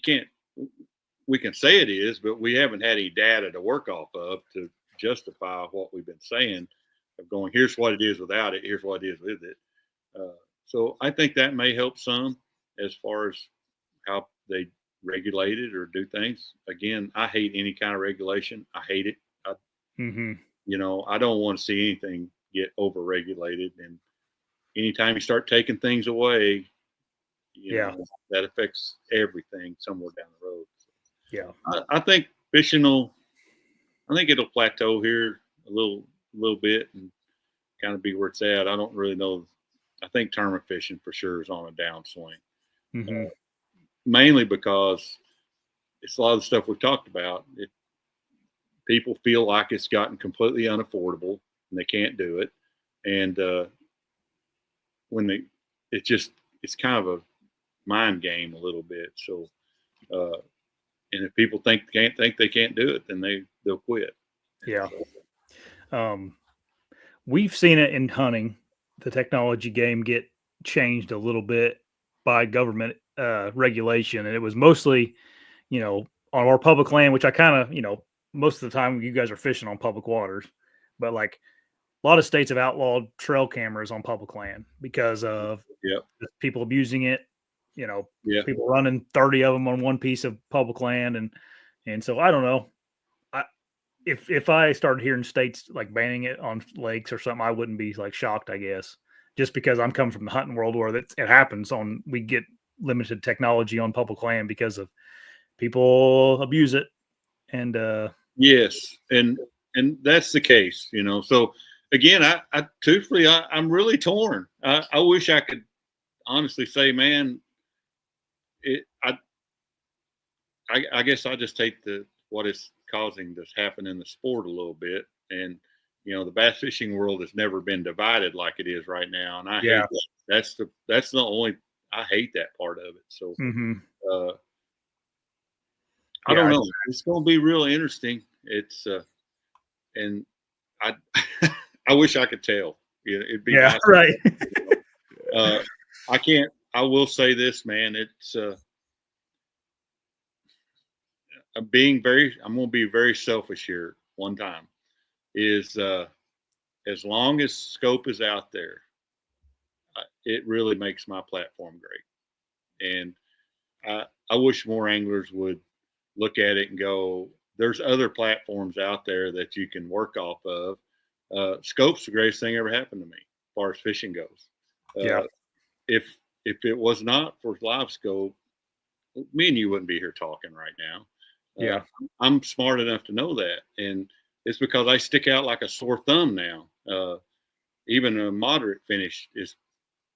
can say it is, but we haven't had any data to work off of to justify what we've been saying of going, here's what it is without it, here's what it is with it. So I think that may help some as far as how they regulate it or do things. Again, I hate any kind of regulation. I hate it. You know, I don't want to see anything get over-regulated. And anytime you start taking things away, you know, that affects everything somewhere down the road. So, yeah. I think fishing it'll plateau here a little bit and kind of be where it's at. I don't really know. I think tournament fishing for sure is on a downswing. Mainly because it's a lot of the stuff we've talked about. People feel like it's gotten completely unaffordable and they can't do it. And it's kind of a mind game a little bit. So, and if people think they can't do it, then they'll quit. Yeah. We've seen it in hunting, the technology game get changed a little bit by government regulation. And it was mostly, you know, on our public land, which I kind of, you know, most of the time you guys are fishing on public waters, but like a lot of states have outlawed trail cameras on public land because of people abusing it, you know, people running 30 of them on one piece of public land. And so I don't know. If I started hearing states like banning it on lakes or something, I wouldn't be like shocked, I guess, just because I'm coming from the hunting world where it happens we get limited technology on public land because of people abuse it. And yes. And that's the case, you know, so again, I truthfully, I'm really torn. I wish I could honestly say, man, I guess I just take what is causing this happen in the sport a little bit. And, the bass fishing world has never been divided like it is right now. And I hate that. That's the only, I hate that part of it. So, I don't know. It's going to be real interesting. It's, and I, I wish I could tell. It'd be nice. Right. I will say this, man. It's, I'm going to be very selfish here one time is, as long as scope is out there, it really makes my platform great. And I wish more anglers would look at it and go, there's other platforms out there that you can work off of. Scope's the greatest thing ever happened to me as far as fishing goes. If it was not for live scope, me and you wouldn't be here talking right now. I'm smart enough to know that. And it's because I stick out like a sore thumb now. Even a moderate finish is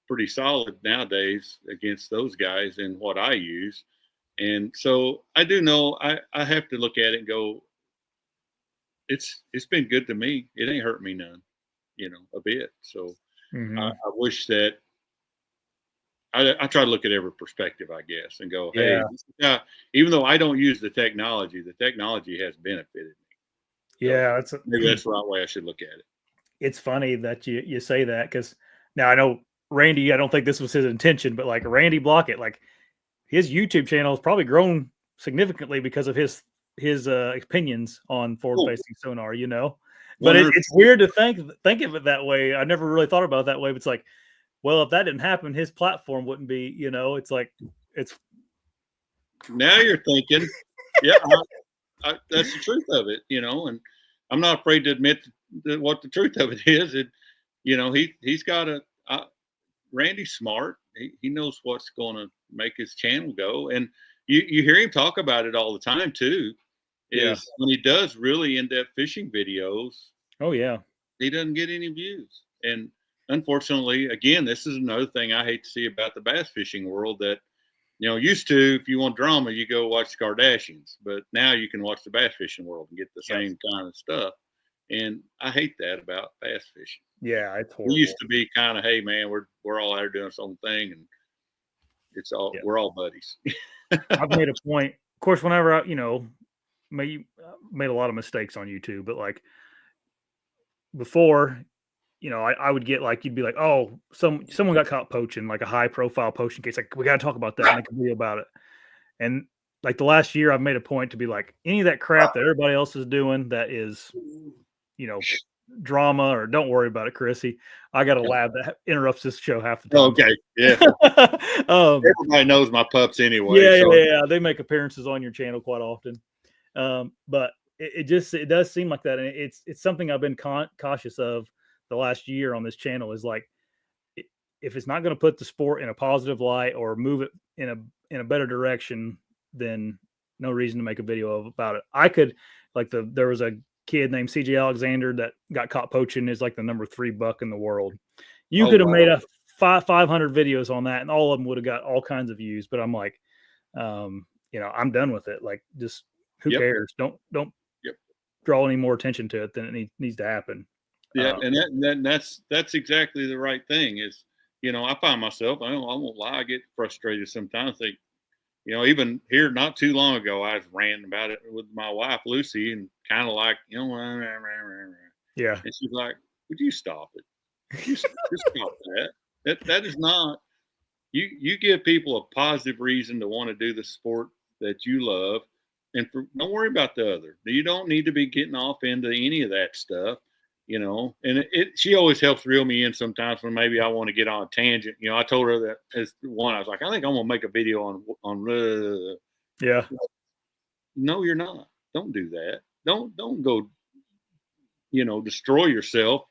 pretty solid nowadays against those guys in what I use. And so I do know I have to look at it and go, it's been good to me. It ain't hurt me none, a bit. So I wish that I try to look at every perspective, I guess, and go, hey, even though I don't use the technology has benefited me. So maybe that's the right way I should look at it. It's funny that you say that, because now I know Randy, I don't think this was his intention, but like Randy Blockett, like his YouTube channel has probably grown significantly because of his opinions on forward-facing sonar, But it's weird to think of it that way. I never really thought about it that way. But it's like, well, if that didn't happen, his platform wouldn't be. It's like it's. Now you're thinking, that's the truth of it, and I'm not afraid to admit what the truth of it is. He's got Randy's smart. He knows what's going to make his channel go, and you hear him talk about it all the time too. Is when he does really in-depth fishing videos. Oh yeah, he doesn't get any views, and unfortunately, again, this is another thing I hate to see about the bass fishing world. That used to, if you want drama, you go watch the Kardashians, but now you can watch the bass fishing world and get the same kind of stuff. And I hate that about bass fishing. Yeah, it's horrible. We used to be kind of, hey man, we're all out there doing our own thing, and it's all we're all buddies. I've made a point, of course, whenever I, made a lot of mistakes on YouTube, but like before, I would get like, you'd be like, oh, someone got caught poaching, like a high profile poaching case. Like, we got to talk about that and make a video about it. And like the last year, I've made a point to be like, any of that crap that everybody else is doing that is, drama, or don't worry about it, Chrissy. I got a lab that interrupts this show half the time. Okay. Yeah. Everybody knows my pups anyway. Yeah. They make appearances on your channel quite often. But it does seem like that. And it's something I've been cautious of the last year on this channel, is like, if it's not going to put the sport in a positive light or move it in a better direction, then no reason to make a video about it. I could, like, there was a kid named CJ Alexander that got caught poaching, is like the number 3 buck in the world. You could have made a 500 videos on that, and all of them would have got all kinds of views. But I'm like, I'm done with it. Like, just who cares? Don't draw any more attention to it than it needs to happen. Yeah, and that's exactly the right thing. Is I find myself, I won't lie, I get frustrated sometimes. Think, even here not too long ago, I was ranting about it with my wife Lucy, and kind of like, and she's like, "Would you stop it? Just stop that. That is not. You give people a positive reason to want to do the sport that you love, and don't worry about the other. You don't need to be getting off into any of that stuff." And she always helps reel me in sometimes when maybe I want to get on a tangent. I told her that as one, I was like, I think I'm going to make a video on. No, you're not. Don't do that. Don't go, destroy yourself,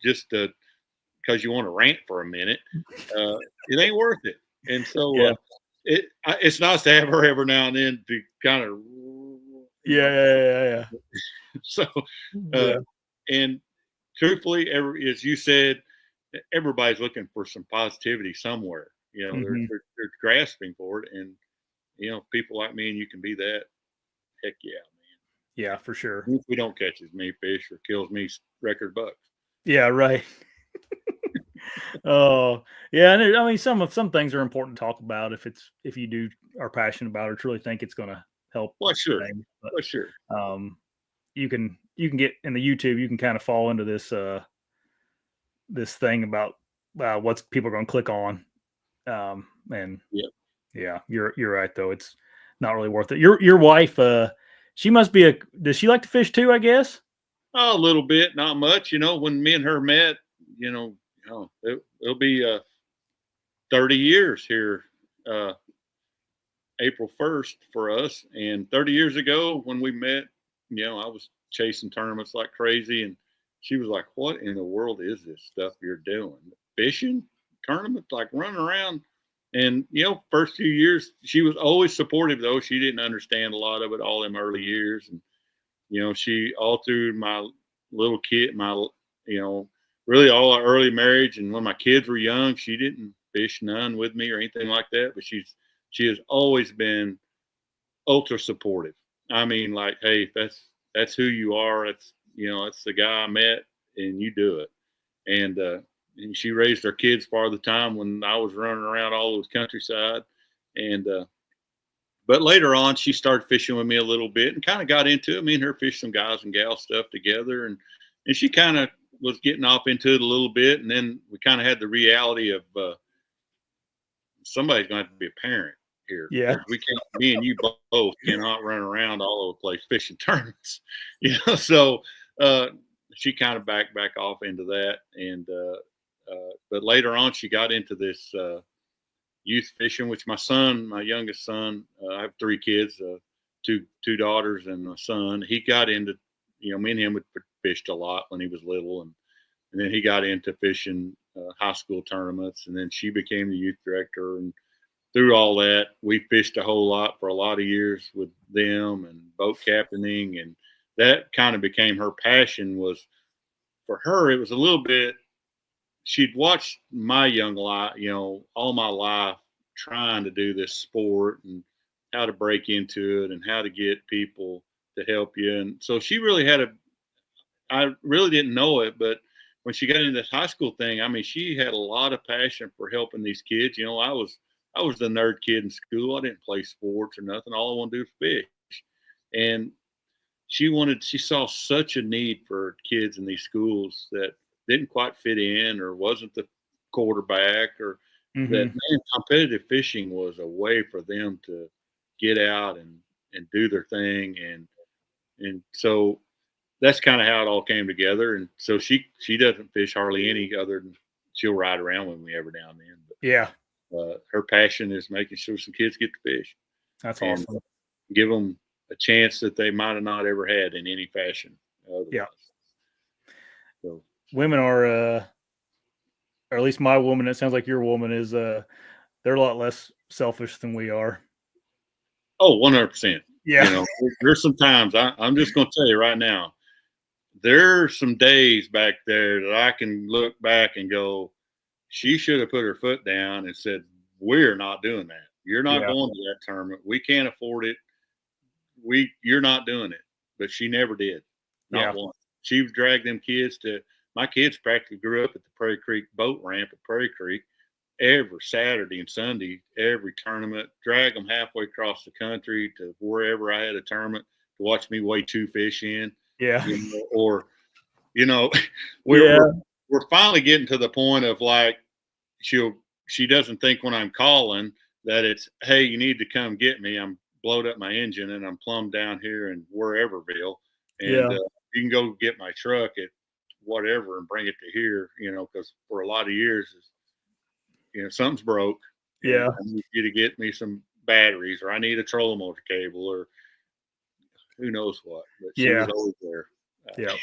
just because you want to rant for a minute. It ain't worth it. And so it's nice to have her every now and then to kind of. Yeah. So, and truthfully, as you said, everybody's looking for some positivity somewhere. You know, Mhm. they're grasping for it, and you know, people like me and you can be that. Heck yeah, Yeah, for sure. man. If we don't catch as many fish or kills me record bucks. Yeah, right. Oh, yeah, and I mean, some things are important to talk about if you do are passionate about it or truly think it's going to help Well, sure, things. But well, sure. you can get in the YouTube, you can kind of fall into this thing about what's people are going to click on, and Yeah. yeah, you're right though. It's not really worth it. Your wife, she must be does she like to fish too? I guess. Oh, a little bit, not much. You know, when me and her met, it'll be 30 years here, uh, April 1st for us. And 30 years ago when we met, you know, I was chasing tournaments like crazy. And she was like, what in the world is this stuff you're doing? Fishing tournaments, like running around. And, you know, first few years, she was always supportive, though. She didn't understand a lot of it all in early years. And, you know, she all through my little kid, you know, really all our early marriage. And when my kids were young, she didn't fish none with me or anything like that. But she has always been ultra supportive. I mean, like, hey, if that's who you are. That's, you know, that's the guy I met, and you do it. And she raised our kids part of the time when I was running around all those countryside. And but later on, she started fishing with me a little bit and kind of got into it. Me and her fished some guys and gals stuff together, and she kind of was getting off into it a little bit. And then we kind of had the reality of somebody's going to have to be a parent here, Yeah. because we can't. Me and you both cannot run around all over the place fishing tournaments, you know. So she kind of backed off into that, and but later on, she got into this. Youth fishing, which my youngest son, I have three kids, two daughters and a son. He got into, you know, me and him would fished a lot when he was little, and then he got into fishing high school tournaments, and then she became the youth director, and through all that, we fished a whole lot for a lot of years with them and boat captaining, and that kind of became her passion. Was for her, it was a little bit, she'd watched my young life, you know, all my life trying to do this sport and how to break into it and how to get people to help you. And so she really I really didn't know it, but when she got into this high school thing, I mean, she had a lot of passion for helping these kids. You know, I was the nerd kid in school. I didn't play sports or nothing. All I wanted to do was fish. And she saw such a need for kids in these schools that didn't quite fit in or wasn't the quarterback, or that, Hmm. man, competitive fishing was a way for them to get out and do their thing. And so that's kind of how it all came together. And so she doesn't fish hardly any other than she'll ride around with me every now and then. Yeah, But her passion is making sure some kids get to fish that's and awesome. give them a chance that they might have not ever had in any fashion otherwise. Yeah, So, women are, or at least my woman. It sounds like your woman is. They're a lot less selfish than we are. oh, 100%. Yeah. You know, there's some times I'm just going to tell you right now, there's some days back there that I can look back and go, she should have put her foot down and said, we're not doing that. You're not Yeah. going to that tournament. We can't afford it. You're not doing it. But she never did. Yeah. Not once. She dragged them kids to, my kids practically grew up at the Prairie Creek boat ramp at Prairie Creek every Saturday and Sunday, every tournament, drag them halfway across the country to wherever I had a tournament to watch me weigh two fish in, Yeah. you know, or, you know, we're, Yeah. we're, we're finally getting to the point of like, she doesn't think when I'm calling that it's, hey, you need to come get me. I'm blowed up my engine and I'm plumb down here in whereverville. And Yeah. you can go get my truck at whatever and bring it to here, you know, because for a lot of years, you know, something's broke and Yeah. I need you to get me some batteries, or I need a trolling motor cable, or who knows what. But she was Yeah. always there. Yeah.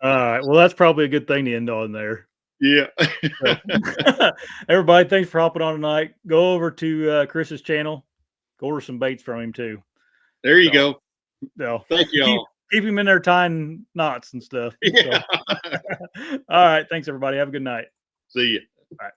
All right. Well, that's probably a good thing to end on there. Yeah. So, everybody, thanks for hopping on tonight. Go over to Chris's channel. Go order some baits from him too. There you So, go. so Thank you keep all. keep him in there tying knots and stuff. Yeah. So. All right. Thanks, everybody. Have a good night. See you. All right.